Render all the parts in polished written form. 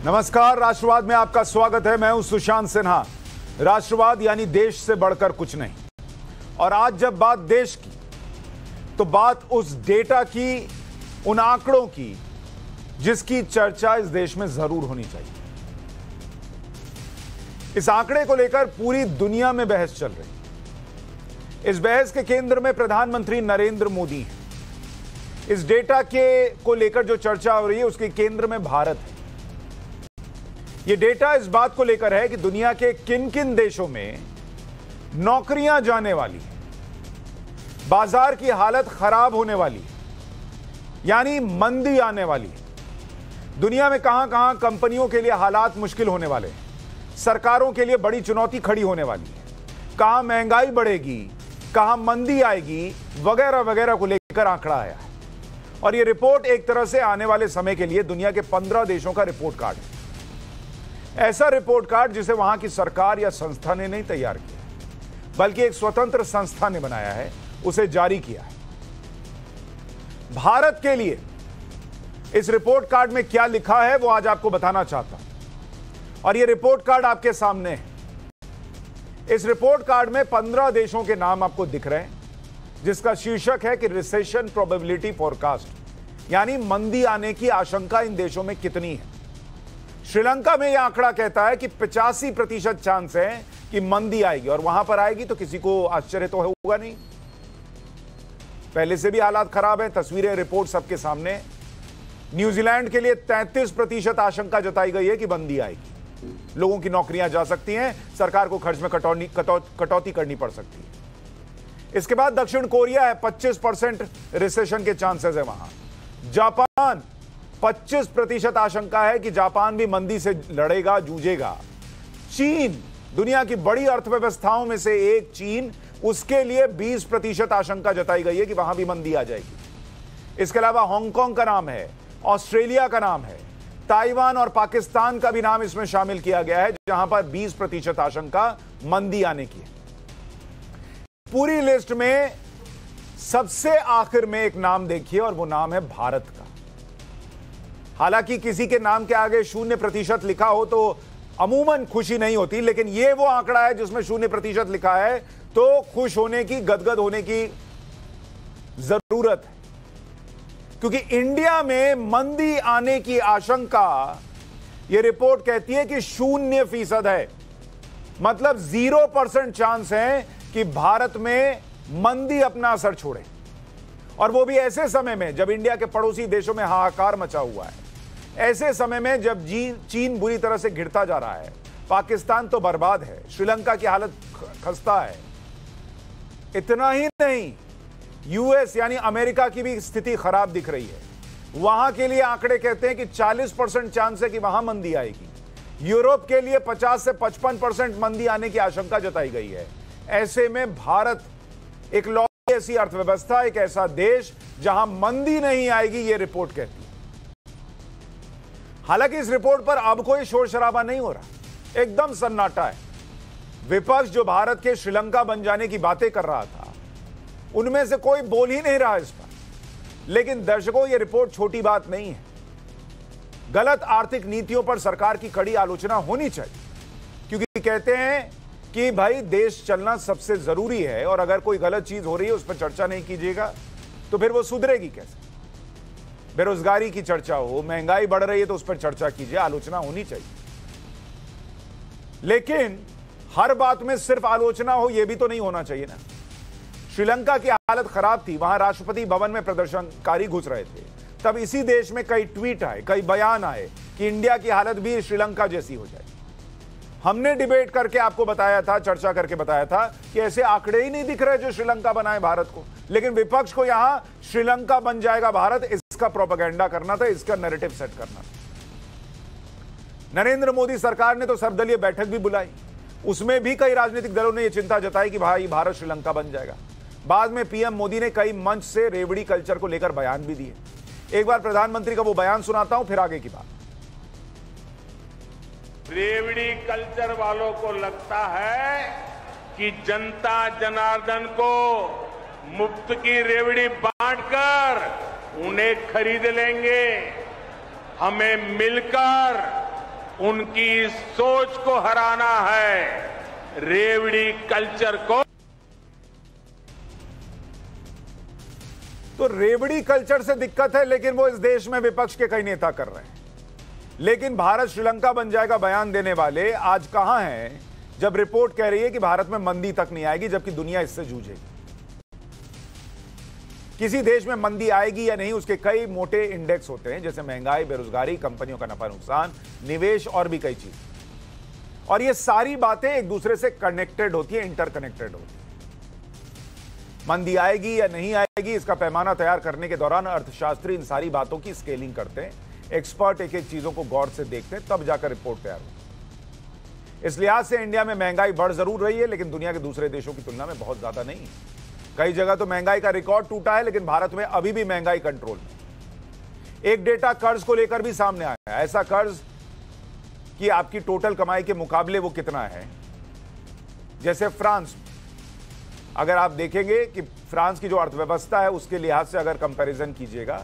नमस्कार, राष्ट्रवाद में आपका स्वागत है। मैं हूं सुशांत सिन्हा। राष्ट्रवाद यानी देश से बढ़कर कुछ नहीं। और आज जब बात देश की, तो बात उस डेटा की, उन आंकड़ों की जिसकी चर्चा इस देश में जरूर होनी चाहिए। इस आंकड़े को लेकर पूरी दुनिया में बहस चल रही है। इस बहस के केंद्र में प्रधानमंत्री नरेंद्र मोदी हैं। इस डेटा को लेकर जो चर्चा हो रही है उसके केंद्र में भारत है। यह डेटा इस बात को लेकर है कि दुनिया के किन किन देशों में नौकरियां जाने वाली है, बाजार की हालत खराब होने वाली है, यानी मंदी आने वाली है। दुनिया में कहां कहां कंपनियों के लिए हालात मुश्किल होने वाले हैं, सरकारों के लिए बड़ी चुनौती खड़ी होने वाली है, कहां महंगाई बढ़ेगी, कहां मंदी आएगी, वगैरह वगैरह को लेकर आंकड़ा आया है। और यह रिपोर्ट एक तरह से आने वाले समय के लिए दुनिया के 15 देशों का रिपोर्ट कार्ड है। ऐसा रिपोर्ट कार्ड जिसे वहां की सरकार या संस्था ने नहीं तैयार किया, बल्कि एक स्वतंत्र संस्था ने बनाया है, उसे जारी किया है। भारत के लिए इस रिपोर्ट कार्ड में क्या लिखा है वो आज आपको बताना चाहता हूं। और यह रिपोर्ट कार्ड आपके सामने है। इस रिपोर्ट कार्ड में 15 देशों के नाम आपको दिख रहे हैं, जिसका शीर्षक है कि रिसेशन प्रोबेबिलिटी फोरकास्ट, यानी मंदी आने की आशंका इन देशों में कितनी है। श्रीलंका में यह आंकड़ा कहता है कि 85% चांस है कि मंदी आएगी, और वहां पर आएगी तो किसी को आश्चर्य तो होगा नहीं। पहले से भी हालात खराब है, तस्वीरें, रिपोर्ट सबके सामने। न्यूजीलैंड के लिए 33% आशंका जताई गई है कि मंदी आएगी, लोगों की नौकरियां जा सकती हैं, सरकार को खर्च में कटौती करनी पड़ सकती है। इसके बाद दक्षिण कोरिया है, 25% रिसेशन के चांसेस है वहां। जापान, 25% आशंका है कि जापान भी मंदी से लड़ेगा, जूझेगा। चीन, दुनिया की बड़ी अर्थव्यवस्थाओं में से एक चीन, उसके लिए 20% आशंका जताई गई है कि वहां भी मंदी आ जाएगी। इसके अलावा हांगकांग का नाम है, ऑस्ट्रेलिया का नाम है, ताइवान और पाकिस्तान का भी नाम इसमें शामिल किया गया है, जहां पर 20% आशंका मंदी आने की है। पूरी लिस्ट में सबसे आखिर में एक नाम देखिए, और वो नाम है भारत का। हालांकि किसी के नाम के आगे 0% लिखा हो तो अमूमन खुशी नहीं होती, लेकिन यह वो आंकड़ा है जिसमें 0% लिखा है तो खुश होने की, गदगद होने की जरूरत है। क्योंकि इंडिया में मंदी आने की आशंका, यह रिपोर्ट कहती है कि 0% है। मतलब 0% चांस है कि भारत में मंदी अपना असर छोड़े, और वो भी ऐसे समय में जब इंडिया के पड़ोसी देशों में हाहाकार मचा हुआ है, ऐसे समय में जब चीन बुरी तरह से घिरता जा रहा है, पाकिस्तान तो बर्बाद है, श्रीलंका की हालत खस्ता है। इतना ही नहीं, यूएस यानी अमेरिका की भी स्थिति खराब दिख रही है। वहां के लिए आंकड़े कहते हैं कि 40% चांस है कि वहां मंदी आएगी। यूरोप के लिए 50 से 55% मंदी आने की आशंका जताई गई है। ऐसे में भारत एक लौहरी ऐसी अर्थव्यवस्था, एक ऐसा देश जहां मंदी नहीं आएगी, यह रिपोर्ट कहती है। हालांकि इस रिपोर्ट पर अब कोई शोर शराबा नहीं हो रहा, एकदम सन्नाटा है। विपक्ष जो भारत के श्रीलंका बन जाने की बातें कर रहा था, उनमें से कोई बोल ही नहीं रहा इस पर। लेकिन दर्शकों, यह रिपोर्ट छोटी बात नहीं है। गलत आर्थिक नीतियों पर सरकार की कड़ी आलोचना होनी चाहिए, क्योंकि कहते हैं कि भाई देश चलना सबसे जरूरी है, और अगर कोई गलत चीज हो रही है उस पर चर्चा नहीं कीजिएगा तो फिर वो सुधरेगी कैसे। बेरोजगारी की चर्चा हो, महंगाई बढ़ रही है तो उस पर चर्चा कीजिए, आलोचना होनी चाहिए। लेकिन हर बात में सिर्फ आलोचना हो, यह भी तो नहीं होना चाहिए ना। श्रीलंका की हालत खराब थी, वहां राष्ट्रपति भवन में प्रदर्शनकारी घुस रहे थे, तब इसी देश में कई ट्वीट आए, कई बयान आए कि इंडिया की हालत भी श्रीलंका जैसी हो जाए। हमने डिबेट करके आपको बताया था, चर्चा करके बताया था कि ऐसे आंकड़े ही नहीं दिख रहे जो श्रीलंका बनाए भारत को। लेकिन विपक्ष को यहां श्रीलंका बन जाएगा भारत, इसका प्रोपेगेंडा करना था, इसका नैरेटिव सेट करना था। नरेंद्र मोदी सरकार ने तो सर्वदलीय बैठक भी बुलाई, उसमें भी कई राजनीतिक दलों ने यह चिंता जताई कि भाई भारत श्रीलंका बन जाएगा। बाद में पीएम मोदी ने कई मंच से रेवड़ी कल्चर को लेकर बयान भी दिए। एक बार प्रधानमंत्री का वो बयान सुनाता हूं, फिर आगे की बात। रेवड़ी कल्चर वालों को लगता है कि जनता जनार्दन को मुफ्त की रेवड़ी बांटकर, उन्हें खरीद लेंगे। हमें मिलकर उनकी सोच को हराना है, रेवड़ी कल्चर को। तो रेवड़ी कल्चर से दिक्कत है, लेकिन वो इस देश में विपक्ष के कई नेता कर रहे हैं। लेकिन भारत श्रीलंका बन जाएगा बयान देने वाले आज कहां हैं, जब रिपोर्ट कह रही है कि भारत में मंदी तक नहीं आएगी, जबकि दुनिया इससे जूझेगी। किसी देश में मंदी आएगी या नहीं, उसके कई मोटे इंडेक्स होते हैं, जैसे महंगाई, बेरोजगारी, कंपनियों का नफा नुकसान, निवेश और भी कई चीज। और ये सारी बातें एक दूसरे से कनेक्टेड होती है, इंटरकनेक्टेड होती है। मंदी आएगी या नहीं आएगी, इसका पैमाना तैयार करने के दौरान अर्थशास्त्री इन सारी बातों की स्केलिंग करते हैं। एक्सपर्ट एक एक चीजों को गौर से देखते हैं, तब जाकर रिपोर्ट तैयार होती है। इस लिहाज से इंडिया में महंगाई बढ़ जरूर रही है, लेकिन दुनिया के दूसरे देशों की तुलना में बहुत ज्यादा नहीं है। कई जगह तो महंगाई का रिकॉर्ड टूटा है, लेकिन भारत में अभी भी महंगाई कंट्रोल में। एक डेटा कर्ज को लेकर भी सामने आया है। ऐसा कर्ज कि आपकी टोटल कमाई के मुकाबले वो कितना है। जैसे फ्रांस, अगर आप देखेंगे कि फ्रांस की जो अर्थव्यवस्था है उसके लिहाज से अगर कंपैरिजन कीजिएगा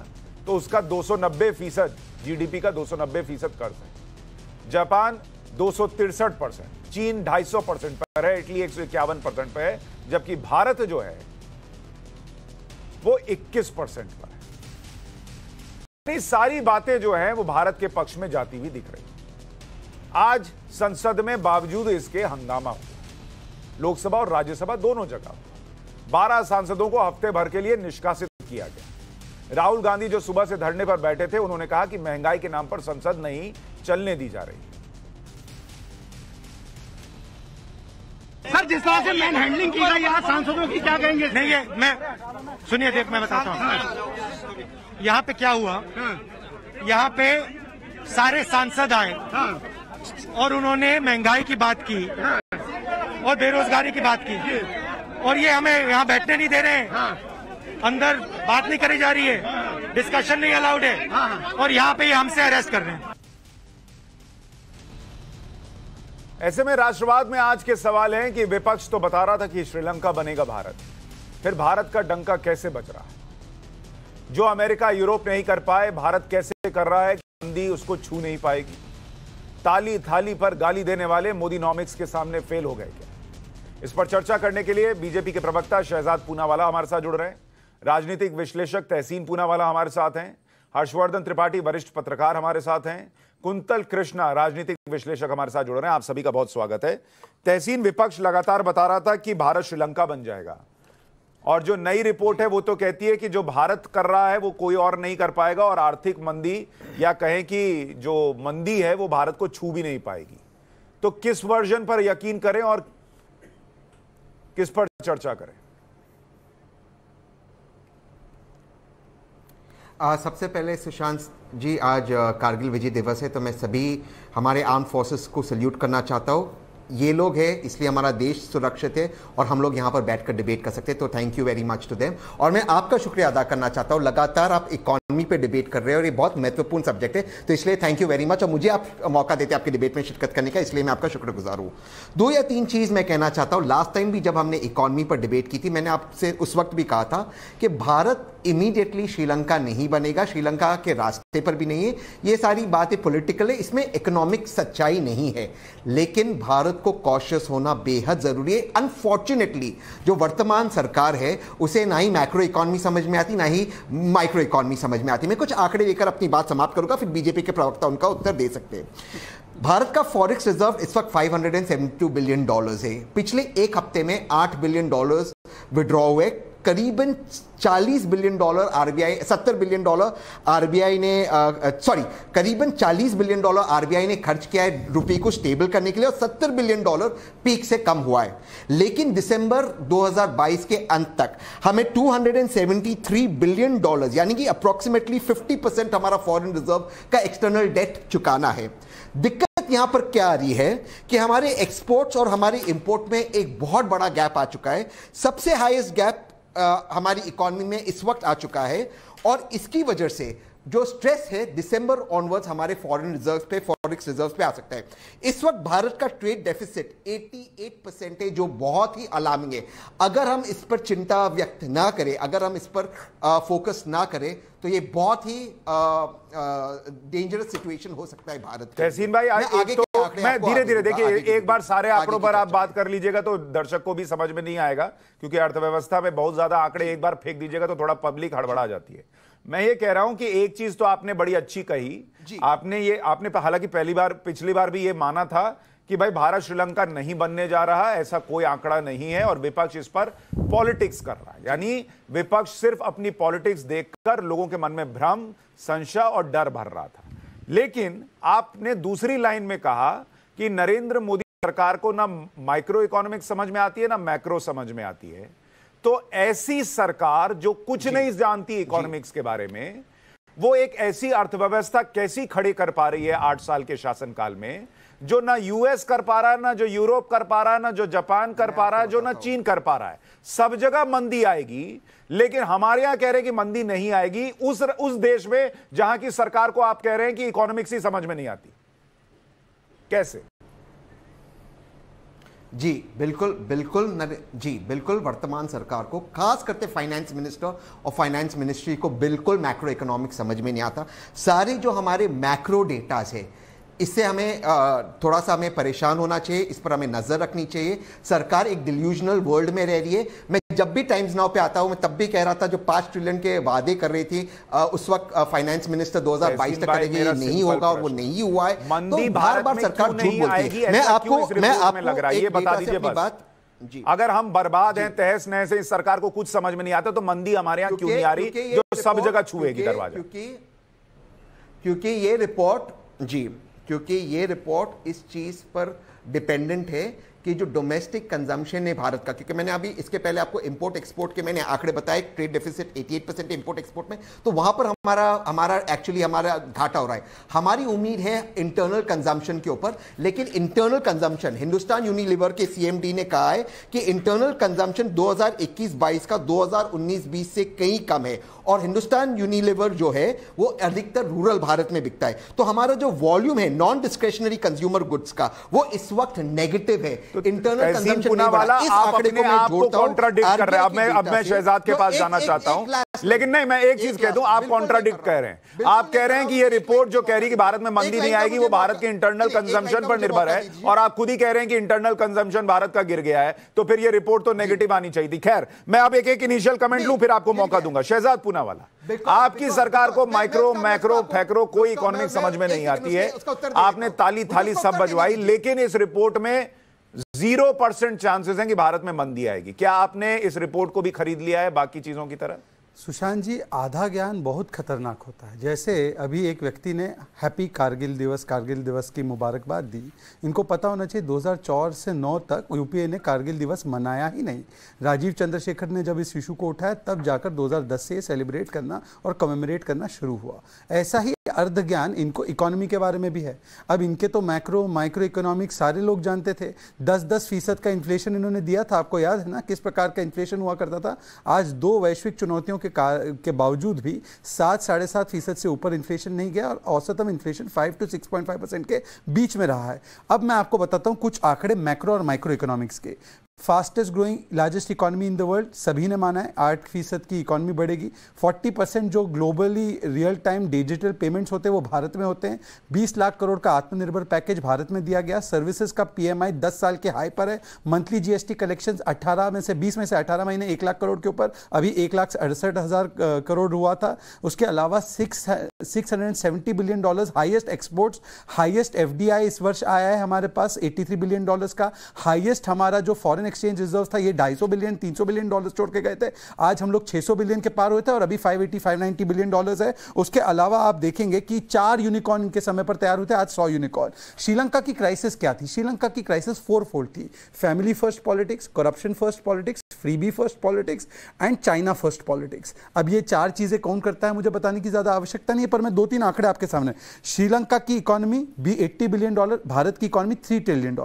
तो उसका 290% जीडीपी का 290% कर्ज है। जापान 263%, चीन 250% पर है, इटली 151% पर है, जबकि भारत जो है वो 21% पर है। ये सारी बातें जो हैं वो भारत के पक्ष में जाती हुई दिख रही है। आज संसद में बावजूद इसके हंगामा हुआ, लोकसभा और राज्यसभा दोनों जगह 12 सांसदों को हफ्ते भर के लिए निष्कासित किया गया। राहुल गांधी जो सुबह से धरने पर बैठे थे, उन्होंने कहा कि महंगाई के नाम पर संसद नहीं चलने दी जा रही है। सर, जिस तरह से मैन हैंडलिंग की गई यहाँ सांसदों की, क्या कहेंगे? नहीं, ये मैं सुनिए, देख मैं बताता हूँ यहाँ पे क्या हुआ। यहाँ पे सारे सांसद आए और उन्होंने महंगाई की बात की और बेरोजगारी की बात की, और ये हमें यहाँ बैठने नहीं दे रहे हैं, अंदर बात नहीं करी जा रही है, डिस्कशन नहीं अलाउड है, और यहाँ पे ये हमसे अरेस्ट कर रहे हैं। ऐसे में राष्ट्रवाद में आज के सवाल हैं कि विपक्ष तो बता रहा था कि श्रीलंका बनेगा भारत, फिर भारत का डंका कैसे बज रहा है? जो अमेरिका यूरोप नहीं कर पाए, भारत कैसे कर रहा है कि मंदी उसको छू नहीं पाएगी? ताली थाली पर गाली देने वाले मोदीनॉमिक्स के सामने फेल हो गए क्या? इस पर चर्चा करने के लिए बीजेपी के प्रवक्ता शहजाद पूनावाला हमारे साथ जुड़ रहे हैं, राजनीतिक विश्लेषक तहसीन पूनावाला हमारे साथ हैं, हर्षवर्धन त्रिपाठी वरिष्ठ पत्रकार हमारे साथ हैं, कुंतल कृष्णा राजनीतिक विश्लेषक हमारे साथ जुड़ रहे हैं। आप सभी का बहुत स्वागत है। तहसीन, विपक्ष लगातार बता रहा था कि भारत श्रीलंका बन जाएगा, और जो नई रिपोर्ट है वो तो कहती है कि जो भारत कर रहा है वो कोई और नहीं कर पाएगा, और आर्थिक मंदी या कहें कि जो मंदी है वो भारत को छू भी नहीं पाएगी। तो किस वर्जन पर यकीन करें और किस पर चर्चा करें? सबसे पहले सुशांत जी, आज कारगिल विजय दिवस है, तो मैं सभी हमारे आर्म फोर्सेस को सल्यूट करना चाहता हूँ। ये लोग हैं इसलिए हमारा देश सुरक्षित है और हम लोग यहाँ पर बैठकर डिबेट कर सकते हैं, तो thank you very much to them. और मैं आपका शुक्रिया अदा करना चाहता हूँ, लगातार आप इकोनॉमी पे डिबेट कर रहे हैं और ये बहुत महत्वपूर्ण सब्जेक्ट है, तो इसलिए थैंक यू वेरी मच। और मुझे आप मौका देते हैं आपकी डिबेट में शिरकत करने का, इसलिए मैं आपका शुक्रगुजार हूँ। 2 या 3 चीज़ मैं कहना चाहता हूँ। लास्ट टाइम भी जब हमने इकोनॉमी पर डिबेट की थी, मैंने आपसे उस वक्त भी कहा था कि भारत इमीडिएटली श्रीलंका नहीं बनेगा, श्रीलंका के रास्ते पर भी नहीं है। ये सारी बातें पॉलिटिकल है, इसमें इकोनॉमिक सच्चाई नहीं है, लेकिन भारत को कॉशियस होना बेहद जरूरी है। अनफॉर्चुनेटली जो वर्तमान सरकार है उसे ना ही मैक्रो इकोनॉमी समझ में आती, ना ही माइक्रो इकोनॉमी समझ में आती। मैं कुछ आंकड़े लेकर अपनी बात समाप्त करूंगा, फिर बीजेपी के प्रवक्ता उनका उत्तर दे सकते हैं। भारत का फॉरेक्स रिजर्व इस वक्त $572 बिलियन है। पिछले एक हफ्ते में $8 बिलियन विड्रॉ हुए, करीबन $40 बिलियन आरबीआई, $70 बिलियन आरबीआई ने करीबन $40 बिलियन आरबीआई ने खर्च किया है रुपये को स्टेबल करने के लिए, और $70 बिलियन पीक से कम हुआ है। लेकिन दिसंबर 2022 के अंत तक हमें $273 बिलियन यानी कि अप्रोक्सीमेटली 50% हमारा फॉरेन रिजर्व का एक्सटर्नल डेट चुकाना है। दिक्कत यहां पर क्या आ रही है कि हमारे एक्सपोर्ट्स और हमारे इंपोर्ट में एक बहुत बड़ा गैप आ चुका है। सबसे हाईएस्ट गैप हमारी इकोनॉमी में इस वक्त आ चुका है, और इसकी वजह से जो स्ट्रेस है दिसंबर ऑनवर्ड्स हमारे फॉरेन रिजर्व्स पे, फॉरेक्स रिजर्व्स पे आ सकता है। इस वक्त भारत का ट्रेड डेफिसिट 88% है, जो बहुत ही अलार्मिंग है। अगर हम इस पर चिंता व्यक्त ना करें, अगर हम इस पर फोकस ना करें, तो ये बहुत ही डेंजरस सिचुएशन हो सकता है भारत के। तहसीन भाई, आगे तो मैं धीरे धीरे, देखिए एक बार सारे आंकड़ों पर आप बात कर लीजिएगा तो दर्शक को भी समझ में नहीं आएगा, क्योंकि अर्थव्यवस्था में बहुत ज्यादा आंकड़े एक बार फेंक दीजिएगा तो थोड़ा पब्लिक हड़बड़ा जाती है। मैं ये कह रहा हूं कि एक चीज तो आपने बड़ी अच्छी कही, आपने हालांकि पिछली बार भी ये माना था कि भाई भारत श्रीलंका नहीं बनने जा रहा, ऐसा कोई आंकड़ा नहीं है, और विपक्ष इस पर पॉलिटिक्स कर रहा है। यानी विपक्ष सिर्फ अपनी पॉलिटिक्स देखकर लोगों के मन में भ्रम, संशय और डर भर रहा था। लेकिन आपने दूसरी लाइन में कहा कि नरेंद्र मोदी सरकार को ना माइक्रो इकोनॉमिक्स समझ में आती है ना मैक्रो समझ में आती है। तो ऐसी सरकार जो कुछ नहीं जानती इकोनॉमिक्स के बारे में, वो एक ऐसी अर्थव्यवस्था कैसी खड़ी कर पा रही है 8 साल के शासनकाल में, जो ना यूएस कर पा रहा है, ना जो यूरोप कर पा रहा है, ना जो जापान कर पा रहा है, जो ना चीन कर पा रहा है। सब जगह मंदी आएगी, लेकिन हमारे यहां कह रहे हैं कि मंदी नहीं आएगी उस देश में जहां की सरकार को आप कह रहे हैं कि इकोनॉमिक्स ही समझ में नहीं आती। कैसे? जी बिल्कुल वर्तमान सरकार को, खास करके फाइनेंस मिनिस्टर और फाइनेंस मिनिस्ट्री को बिल्कुल मैक्रो इकोनॉमिक्स समझ में नहीं आता। सारे जो हमारे मैक्रो डेटास है, इससे हमें थोड़ा सा हमें परेशान होना चाहिए, इस पर हमें नजर रखनी चाहिए। सरकार एक डिल्यूजनल वर्ल्ड में रह रही है। मैं जब भी टाइम्स नाउ पे आता हूं, मैं तब भी कह रहा था जो 5 ट्रिलियन के वादे कर रही थी उस वक्त फाइनेंस मिनिस्टर 2022 तक करेगी, नहीं होगा, वो नहीं हुआ है। तो बार-बार सरकार झूठ बोलती है। मैं आपको एक बता दीजिए बात जी, अगर हम बर्बाद हैं, तहस नहस हैं, इस सरकार को कुछ समझ में नहीं आता, तो मंदी हमारे यहां क्यों नहीं आ रही जो सब जगह छुएगी दरवाजा? क्योंकि ये रिपोर्ट इस चीज पर डिपेंडेंट है कि जो डोमेस्टिक कंजम्पशन है भारत का, क्योंकि मैंने अभी इसके पहले आपको इंपोर्ट एक्सपोर्ट के मैंने आंकड़े बताए, ट्रेड डेफिसिट 88% इंपोर्ट एक्सपोर्ट में, तो वहां पर हमारा घाटा हो रहा है। हमारी उम्मीद है इंटरनल कंजम्पशन के ऊपर, लेकिन इंटरनल कंजम्पशन, हिंदुस्तान यूनिलीवर के सीएमडी ने कहा है कि इंटरनल कंजम्पशन 2021-22 का 2019-20 से कहीं कम है, और हिंदुस्तान यूनिलीवर जो है वो अधिकतर रूरल भारत में बिकता है। तो हमारा जो वॉल्यूम है नॉन डिस्क्रिशनरी कंज्यूमर गुड्स का, वो इस वक्त नेगेटिव है। इंटरनल कंजम्पशन वाला आप अपने आप को कॉन्ट्राडिक्ट कर रहे हैं। अब मैं शहजाद के पास जाना चाहता हूं, लेकिन नहीं, मैं एक चीज कह दूं, आप कॉन्ट्राडिक्ट कह रहे हैं। आप कह रहे हैं कि ये रिपोर्ट जो कह रही है कि भारत में मंदी नहीं आएगी, वो भारत के इंटरनल कंजम्पशन पर निर्भर है, और आप खुद ही कह रहे हैं कि इंटरनल कंजम्पशन भारत का गिर गया है, तो फिर ये रिपोर्ट तो नेगेटिव आनी चाहिए थी। खैर, मैं अब एक इनिशियल कमेंट लूं, फिर आपको मौका दूंगा। शहजाद पूनावाला, आपकी सरकार को माइक्रो मैक्रो फैक्रो कोई इकोनॉमिक समझ में नहीं आती है। आपने ताली थाली सब बजवाई, लेकिन इस रिपोर्ट में 0% चांसेस हैं कि भारत में मंदी आएगी। क्या आपने इस रिपोर्ट को भी खरीद लिया है बाकी चीजों की तरह? सुशांत जी, आधा ज्ञान बहुत खतरनाक होता है। जैसे अभी एक व्यक्ति ने हैप्पी कारगिल दिवस की मुबारकबाद दी। इनको पता होना चाहिए 2004 से 9 तक यूपीए ने कारगिल दिवस मनाया ही नहीं। राजीव चंद्रशेखर ने जब इस इशू को उठाया, तब जाकर 2010 से सेलिब्रेट करना और कमेमोरेट करना शुरू हुआ। ऐसा ही अर्ध ज्ञान इनको इकोनॉमी के बारे में भी है। अब इनके तो मैक्रो माइक्रो इकोनॉमिक्स सारे लोग जानते थे। 10% का इन्फ्लेशन इन्होंने दिया था, आपको याद है ना किस प्रकार का इन्फ्लेशन हुआ करता था। आज 2 वैश्विक चुनौतियों के बावजूद भी 7-7.5% से ऊपर इन्फ्लेशन नहीं गया, और औसतम इन्फ्लेशन 5 to 6.5% के बीच में रहा है। अब मैं आपको बताता हूं कुछ आंकड़े मैक्रो और माइक्रो इकोनॉमिक्स के। Fastest growing largest economy in the world, सभी ने माना है 8% की इकोनॉमी बढ़ेगी। 40% जो globally real time digital payments होते हैं वो भारत में होते हैं। 20 लाख करोड़ का आत्मनिर्भर पैकेज भारत में दिया गया। सर्विसेज का PMI 10 साल के हाई पर है। मंथली GST कलेक्शंस 20 में से 18 महीने 1 लाख करोड़ के ऊपर, अभी 1,68,000 करोड़ हुआ था। उसके अलावा $670 billion highest exports, highest FDI इस वर्ष आया है हमारे पास $83 बिलियन का। हाईएस्ट हमारा जो फॉरेन एक्सचेंज रिजर्व था, ये 250 बिलियन 300 बिलियन डॉलर छोड़ के गए थे। आज हम लोग 600 बिलियन के पार हुए थे, और अभी 580-590 बिलियन डॉलर्स है। उसके अलावा आप देखेंगे कि 4 यूनिकॉर्न इनके समय पर तैयार हुए थे, आज 100 यूनिकॉर्न। श्रीलंका की क्राइसिस क्या थी? श्रीलंका की क्राइसिस 4-fold थी। Family first politics, corruption first politics, freebie first politics and China first politics. अब ये 4 चीजें कौन करता है मुझे बताने की ज्यादा आवश्यकता नहीं है, पर मैं 2-3 आंकड़े आपके सामने। श्रीलंका की इकोनॉमी भी $80 बिलियन, भारत की economy $3 trillion,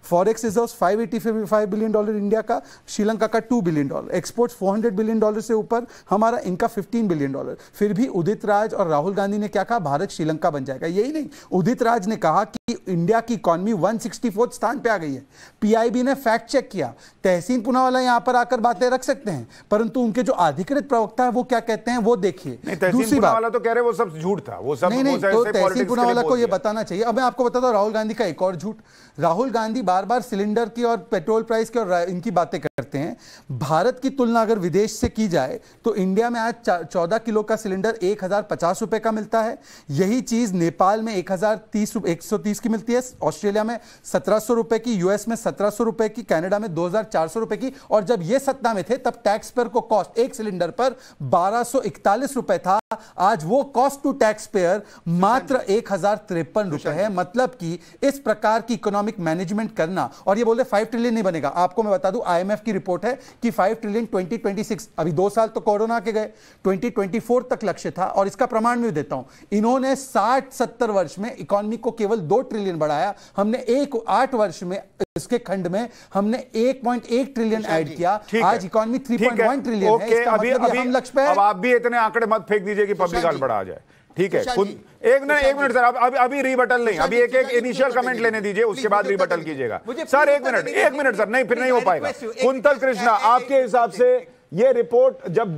forex reserves $585 billion India का, श्रीलंका का $2 बिलियन, एक्सपोर्ट्स $400 बिलियन से ऊपर, हमारा इनका $15 बिलियन। फिर भी उदित राज और राहुल गांधी ने क्या कहा, भारत श्रीलंका बन जाएगा। यही नहीं, उदित राज ने कहा कि इंडिया की इकोनॉमी 164 स्थान पे आ गई है। पीआईबी ने फैक्ट चेक किया, तहसीन पूनावाला यहां पर आकर बातें रख सकते हैं, परंतु उनके जो अधिकृत प्रवक्ता है वो क्या कहते हैं वो देखिए। दूसरी बात तो कह रहे वो सब झूठ था, वो सब नहीं, तो तहसीन पूनावाला को ये बताना चाहिए। अब मैं आपको बताता हूं राहुल गांधी का एक और झूठ। राहुल गांधी बार बार सिलेंडर की और पेट्रोल प्राइस की और इनकी बातें करते हैं। भारत की तुलना अगर विदेश से की जाए तो इंडिया में आज 14 किलो का सिलेंडर 1050 रुपए का मिलता है। यही चीज नेपाल में 130 की मिलती है, ऑस्ट्रेलिया में 1700 रुपए की, यूएस में 1700 रुपए की, कनाडा में 2400 रुपए की। और जब ये सत्ता में थे तब टैक्स पेयर को कॉस्ट एक सिलेंडर पर 1241 रुपए था। आज वो कॉस्ट टू टैक्स पेयर मात्र 1053 रुपए है। मतलब कि इस प्रकार की इकोनॉमिक मैनेजमेंट करना, और ये बोलते 5 ट्रिलियन नहीं बनेगा। आपको मैं बता दूं आईएमएफ की रिपोर्ट है कि 5 ट्रिलियन 2026, अभी 2 साल तो कोरोना के गए, 2024 तक लक्ष्य था। और इसका प्रमाण भी देता हूं, इन्होंने 60-70 वर्ष में इकोनॉमी को केवल 2 ट्रिलियन बढ़ाया, हमने 8 वर्ष में इसके खंड में हमने 1.1 ट्रिलियन ऐड किया। आज इकोनॉमी 3.1 ट्रिलियन है। इसका मतलब हम लक्ष्य पे। अब आप भी इतने आंकड़े मत फेंक दीजिए कि पब्लिक गड़बड़ा आ जाए। ठीक है, एक मिनट सर, अभी रिबटल नहीं, अभी एक इनिशियल कमेंट लेने दीजिए, उसके बाद रिबटल कीजिएगा सर। एक मिनट सर, नहीं फिर नहीं हो पाएगा। कुंतल कृष्णा, आपके हिसाब से ये रिपोर्ट, जब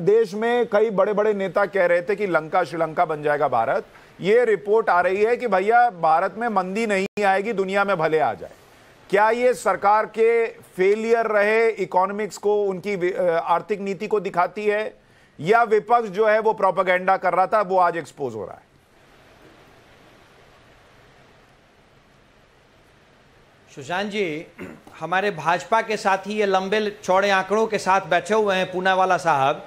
देश में कई बड़े बड़े नेता कह रहे थे कि लंका श्रीलंका बन जाएगा भारत, ये रिपोर्ट आ रही है कि भैया भारत में मंदी नहीं आएगी, दुनिया में भले आ जाए। क्या ये सरकार के फेलियर रहे इकोनॉमिक्स को, उनकी आर्थिक नीति को दिखाती है, या विपक्ष जो है वो प्रोपेगेंडा कर रहा था वो आज एक्सपोज हो रहा है? सुशांत जी, हमारे भाजपा के साथी ये लंबे चौड़े आंकड़ों के साथ बैठे हुए हैं, पूनावाला साहब,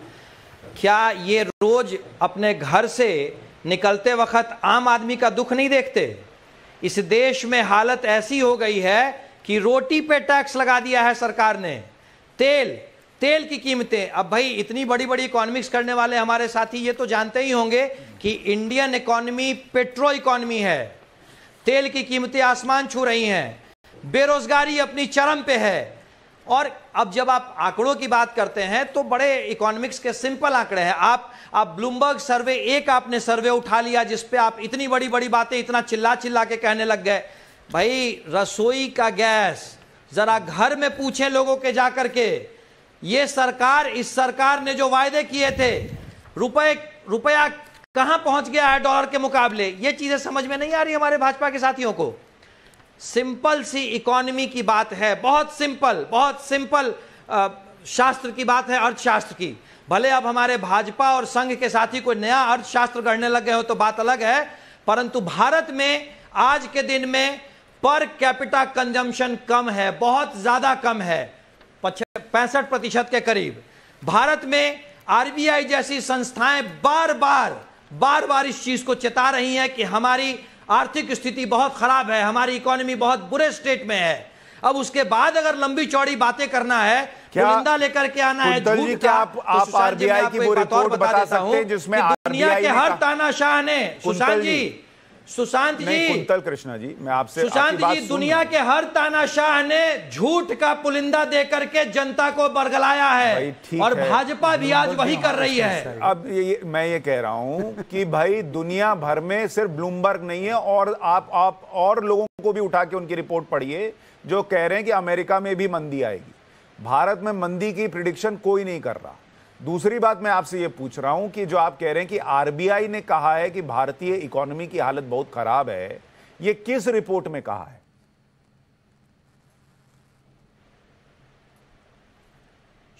क्या ये रोज अपने घर से निकलते वक्त आम आदमी का दुख नहीं देखते? इस देश में हालत ऐसी हो गई है कि रोटी पे टैक्स लगा दिया है सरकार ने। तेल की कीमतें, अब भाई इतनी बड़ी बड़ी इकोनॉमिक्स करने वाले हमारे साथी ये तो जानते ही होंगे कि इंडियन इकोनॉमी पेट्रो इकोनॉमी है। तेल की कीमतें आसमान छू रही हैं, बेरोजगारी अपनी चरम पे है। और अब जब आप आंकड़ों की बात करते हैं तो बड़े इकोनॉमिक्स के सिंपल आंकड़े हैं। आप ब्लूमबर्ग सर्वे, एक आपने सर्वे उठा लिया जिस पे आप इतनी बड़ी बड़ी बातें इतना चिल्ला के कहने लग गए। भाई रसोई का गैस जरा घर में पूछें लोगों के जाकर के, ये सरकार, इस सरकार ने जो वायदे किए थे, रुपया कहां पहुंच गया है डॉलर के मुकाबले, ये चीजें समझ में नहीं आ रही हमारे भाजपा के साथियों को। सिंपल सी इकोनॉमी की बात है, बहुत सिंपल शास्त्र की बात है, अर्थशास्त्र की। भले अब हमारे भाजपा और संघ के साथी कोई नया अर्थशास्त्र गढ़ने लगे हो तो बात अलग है, परंतु भारत में आज के दिन में पर कैपिटा कंजम्पशन कम है, बहुत ज्यादा कम है, 65% के करीब। भारत में आरबीआई जैसी संस्थाएं बार बार इस चीज को चेता रही हैं कि हमारी आर्थिक स्थिति बहुत खराब है, हमारी इकोनॉमी बहुत बुरे स्टेट में है। अब उसके बाद अगर लंबी चौड़ी बातें करना है, निंदा लेकर के आना है झूठ का, आप आरबीआई की वो रिपोर्ट बता सकते हैं जिसमें दुनिया के हर तानाशाह ने, सुशांत जी, कुंतल कृष्णा जी, मैं आपसे सुशांत जी, दुनिया के हर तानाशाह ने झूठ का पुलिंदा देकर के जनता को बरगलाया है, और भाजपा भी आज वही कर रही है। अब मैं ये कह रहा हूं कि भाई दुनिया भर में सिर्फ ब्लूमबर्ग नहीं है, और आप और लोगों को भी उठा के उनकी रिपोर्ट पढ़िए जो कह रहे हैं कि अमेरिका में भी मंदी आएगी। भारत में मंदी की प्रिडिक्शन कोई नहीं कर रहा। दूसरी बात मैं आपसे ये पूछ रहा हूं कि जो आप कह रहे हैं कि आरबीआई ने कहा है कि भारतीय इकोनॉमी की हालत बहुत खराब है, ये किस रिपोर्ट में कहा है?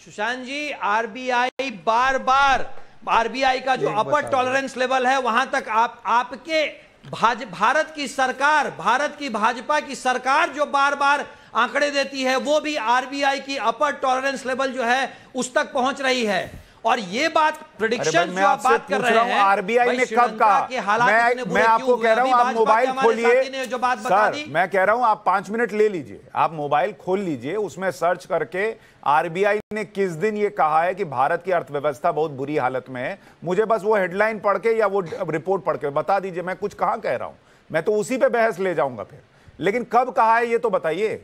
सुशांत जी, आरबीआई बार आरबीआई का जो अपर टॉलरेंस लेवल है वहां तक आपके भारत की सरकार, भारत की भाजपा की सरकार जो बार आंकड़े देती है, वो भी आरबीआई की अपर टॉलरेंस लेवल जो है उस तक पहुंच रही है। और ये बात प्रेडिक्शन मैं आपसे बात कर रहे हैं, आरबीआई ने कब कहा? मैं आपको कह रहा हूं आप मोबाइल खोलिए सर, मैं कह रहा हूं आप 5 मिनट ले लीजिए, आप मोबाइल खोल लीजिए, उसमें सर्च करके आरबीआई ने किस दिन ये कहा है कि भारत की अर्थव्यवस्था बहुत बुरी हालत में है, मुझे बस वो हेडलाइन पढ़ के या वो रिपोर्ट पढ़ के बता दीजिए, मैं कुछ कहां कह रहा हूं, मैं तो उसी पे बहस ले जाऊंगा फिर, लेकिन कब कहा है ये तो बताइए।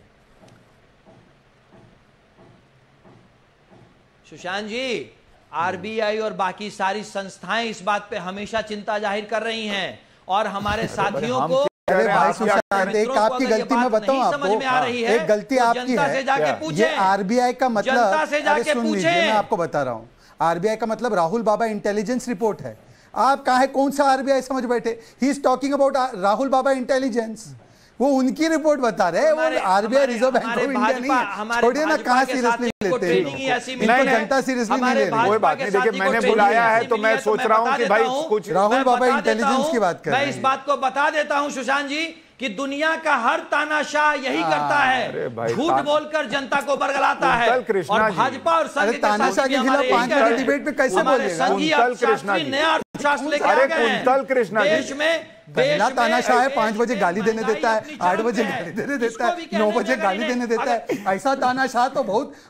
सुशांत जी, आरबीआई और बाकी सारी संस्थाएं इस बात पे हमेशा चिंता जाहिर कर रही हैं और हमारे साथियों को, अरे भाई सुशांत, एक आपकी गलती मैं बताऊं आपको, एक गलती आपकी है, ये आरबीआई का मतलब, अरे सुन लीजिए मैं आपको बता रहा हूं, आरबीआई का मतलब राहुल बाबा इंटेलिजेंस रिपोर्ट है। आप कहा है कौन सा आरबीआई समझ बैठे, he is talking about Rahul Baba intelligence, वो उनकी रिपोर्ट बता रहे हैं, वो RBI reserve bank of India नहीं है। छोड़िए ना, कहां सीरियसली लेते हैं, इनको जनता सीरियसली नहीं ले रही। कोई बात नहीं, देखिए मैंने बुलाया है तो मैं सोच रहा हूं कि भाई कुछ राहुल बाबा इंटेलिजेंस की बात कर रहे हैं। मैं इस बात को बता देता हूं सुशांत जी कि दुनिया का हर तानाशाह यही करता है, झूठ बोलकर जनता को बरगलाता है, और भाजपा और संघ तानाशाह के खिलाफ 5 बजे डिबेट पे कैसे बोलेगा? नया अर्थशास्त्र लेके आ गए हैं देश में। पहला तानाशाह है 5 बजे गाली देने देता है, 8 बजे गाली देने देता है, 9 बजे गाली देने देता है, ऐसा तानाशाह तो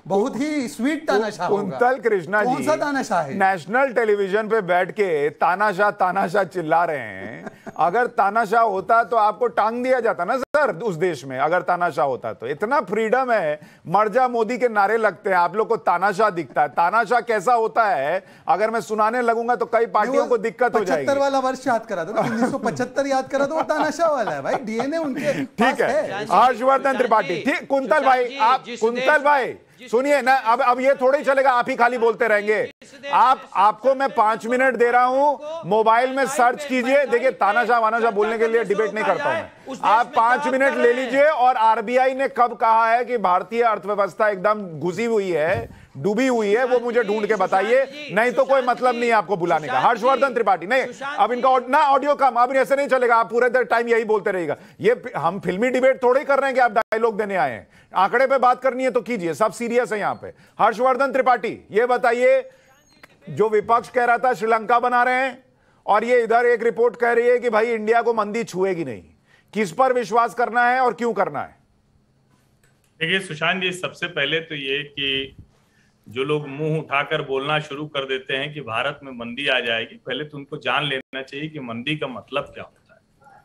बहुत ही स्वीट तानाशाह होगा। कुंतल कृष्णा जी कौन सा तानाशाह है? नेशनल टेलीविजन पे बैठ के तानाशाह चिल्ला रहे हैं, अगर तानाशाह होता तो आपको टांग दिया जाता ना सर उस देश में, अगर तानाशाह होता तो। इतना फ्रीडम है, मर्जा मोदी के नारे लगते हैं, आप लोग को तानाशाह दिखता है। तानाशाह कैसा होता है अगर मैं सुनाने लगूंगा तो कई पार्टियों को दिक्कत हो जाएगी। 75 वाला वर्ष याद करा दो, 1975 याद करा दो, वो तानाशाह वाला है भाई, डीएनए उनके ठीक है। हर्षवर्धन त्रिपाठी, ठीक, कुंतल भाई, आप कुंतल भाई सुनिए ना, अब ये थोड़ा ही चलेगा आप ही खाली बोलते रहेंगे। आपको मैं 5 मिनट दे रहा हूं, मोबाइल में सर्च कीजिए, देखिए तानाशाह वानाशाह बोलने के लिए डिबेट नहीं करता हूं, आप 5 मिनट ले लीजिए। और आरबीआई ने कब कहा है कि भारतीय अर्थव्यवस्था एकदम घुसी हुई है, डूबी हुई है, वो मुझे ढूंढ के बताइए, नहीं तो कोई मतलब नहीं है आपको बुलाने का। हर्षवर्धन त्रिपाठी, नहीं अब इनका ना ऑडियो कम, अब ऐसे नहीं चलेगा, आप पूरे टाइम यही बोलते रहेगा। ये हम फिल्मी डिबेट थोड़ी कर रहे हैं कि आप डायलॉग देने आए हैं, आंकड़े पे बात करनी है तो कीजिए, सब सीरियस है यहां पे। हर्षवर्धन त्रिपाठी, ये बताइए, जो विपक्ष कह रहा था श्रीलंका बना रहे हैं, और ये इधर एक रिपोर्ट कह रही है कि भाई इंडिया को मंदी छुएगी नहीं, किस पर विश्वास करना है और क्यों करना है? देखिए सुशांत जी, सबसे पहले तो ये कि जो लोग मुंह उठाकर बोलना शुरू कर देते हैं कि भारत में मंदी आ जाएगी, पहले तो उनको जान लेना चाहिए कि मंदी का मतलब क्या होता है।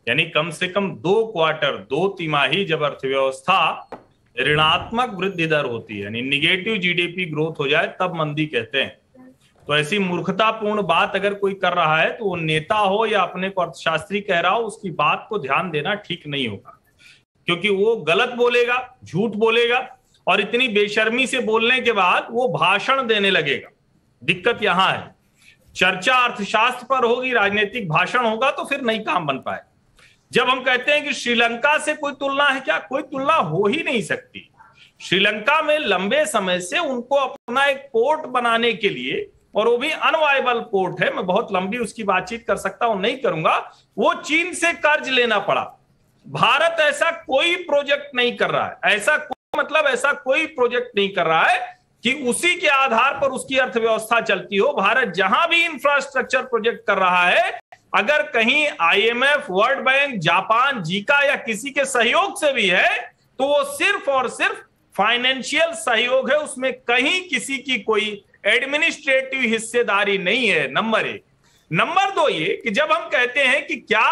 यानी कम से कम 2 क्वार्टर, 2 तिमाही जब अर्थव्यवस्था ऋणात्मक वृद्धि दर होती है, यानी निगेटिव जीडीपी ग्रोथ हो जाए, तब मंदी कहते हैं। तो ऐसी मूर्खतापूर्ण बात अगर कोई कर रहा है तो वो नेता हो या अपने को अर्थशास्त्री कह रहा हो, उसकी बात को ध्यान देना ठीक नहीं होगा, क्योंकि वो गलत बोलेगा, झूठ बोलेगा, और इतनी बेशर्मी से बोलने के बाद वो भाषण देने लगेगा। दिक्कत यहां है, चर्चा अर्थशास्त्र पर होगी, राजनीतिक भाषण होगा तो फिर नहीं काम बन पाए। जब हम कहते हैं कि श्रीलंका से कोई तुलना है क्या, कोई तुलना हो ही नहीं सकती। श्रीलंका में लंबे समय से उनको अपना एक पोर्ट बनाने के लिए, और वो भी अनवायबल पोर्ट है, मैं बहुत लंबी उसकी बातचीत कर सकता हूं, नहीं करूंगा, वो चीन से कर्ज लेना पड़ा। भारत ऐसा कोई प्रोजेक्ट नहीं कर रहा है, ऐसा कोई प्रोजेक्ट नहीं कर रहा है कि उसी के आधार पर उसकी अर्थव्यवस्था चलती हो। भारत जहां भी इंफ्रास्ट्रक्चर प्रोजेक्ट कर रहा है, अगर कहीं IMF, world bank, Japan, Zika या किसी के सहयोग से भी है, तो वो सिर्फ और सिर्फ फाइनेंशियल सहयोग है, उसमें कहीं किसी की कोई एडमिनिस्ट्रेटिव हिस्सेदारी नहीं है। नंबर 1। नंबर 2 ये कि जब हम कहते हैं कि क्या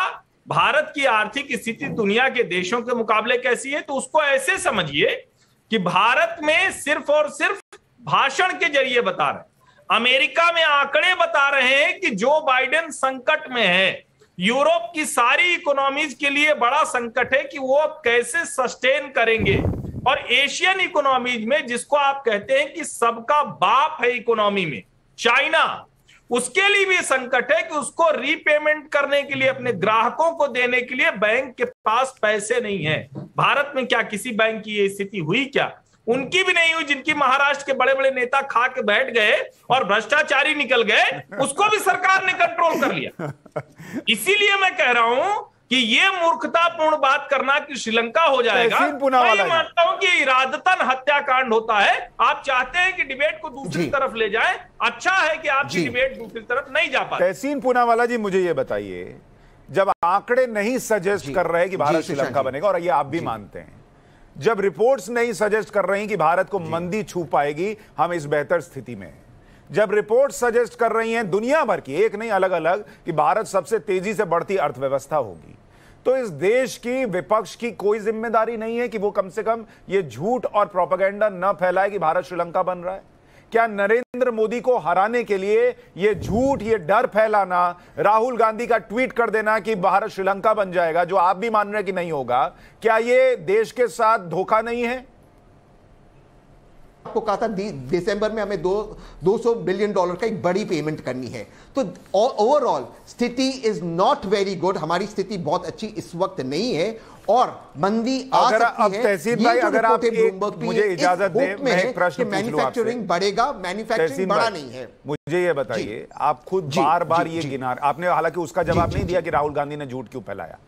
भारत की आर्थिक स्थिति दुनिया के देशों के मुकाबले कैसी है, तो उसको ऐसे समझिए कि भारत में सिर्फ और सिर्फ भाषण के जरिए बता रहे हैं। अमेरिका में आंकड़े बता रहे हैं कि जो बाइडेन संकट में है, यूरोप की सारी इकोनॉमीज के लिए बड़ा संकट है कि वो अब कैसे सस्टेन करेंगे। और एशियन इकोनॉमीज में, जिसको आप कहते हैं कि सबका बाप है इकोनॉमी में, चाइना, उसके लिए भी संकट है कि उसको रीपेमेंट करने के लिए, अपने ग्राहकों को देने के लिए बैंक के पास पैसे नहीं है। भारत में क्या किसी बैंक की ये स्थिति हुई क्या? उनकी भी नहीं हुई, जिनकी महाराष्ट्र के बड़े बड़े नेता खा के बैठ गए और भ्रष्टाचारी निकल गए, उसको भी सरकार ने कंट्रोल कर लिया। इसीलिए मैं कह रहा हूं कि ये मूर्खतापूर्ण बात करना कि श्रीलंका हो जाएगा, मैं मानता हूं कि इरादतन हत्याकांड होता है। आप चाहते हैं कि डिबेट को दूसरी तरफ ले जाए, अच्छा है कि आपकी डिबेट दूसरी तरफ नहीं जा पाती। तहसीन पूनावाला जी, मुझे ये बताइए, जब आंकड़े नहीं सजेस्ट कर रहे कि भारत श्रीलंका बनेगा, और ये आप भी मानते हैं, जब रिपोर्ट्स नहीं सजेस्ट कर रही कि भारत को मंदी छू पाएगी, हम इस बेहतर स्थिति में हैं, जब रिपोर्ट सजेस्ट कर रही हैं दुनिया भर की, एक नहीं अलग अलग, कि भारत सबसे तेजी से बढ़ती अर्थव्यवस्था होगी, तो इस देश की विपक्ष की कोई जिम्मेदारी नहीं है कि वो कम से कम ये झूठ और प्रोपेगेंडा न फैलाए कि भारत श्रीलंका बन रहा है? क्या नरेंद्र मोदी को हराने के लिए ये झूठ, ये डर फैलाना, राहुल गांधी का ट्वीट कर देना कि भारत श्रीलंका बन जाएगा, जो आप भी मान रहे हैं कि नहीं होगा, क्या ये देश के साथ धोखा नहीं है? आपको कहा था दिसंबर में हमें $200 बिलियन का एक बड़ी पेमेंट करनी है, तो ओवरऑल स्थिति इज नॉट वेरी गुड। हमारी स्थिति बहुत अच्छी इस वक्त नहीं है और मंदी आ सकती है। तहसीन भाई, अगर आप मुझे इजाजत दें, मैं एक प्रश्न पूछ लूं आपसे। मैन्युफैक्चरिंग बढ़ेगा, मैन्युफैक्चरिंग बढ़ा नहीं है। मुझे ये बताइए, आप खुद बार बार ये गिना, आपने हालांकि उसका जवाब नहीं दिया कि राहुल गांधी ने झूठ क्यों फैलाया,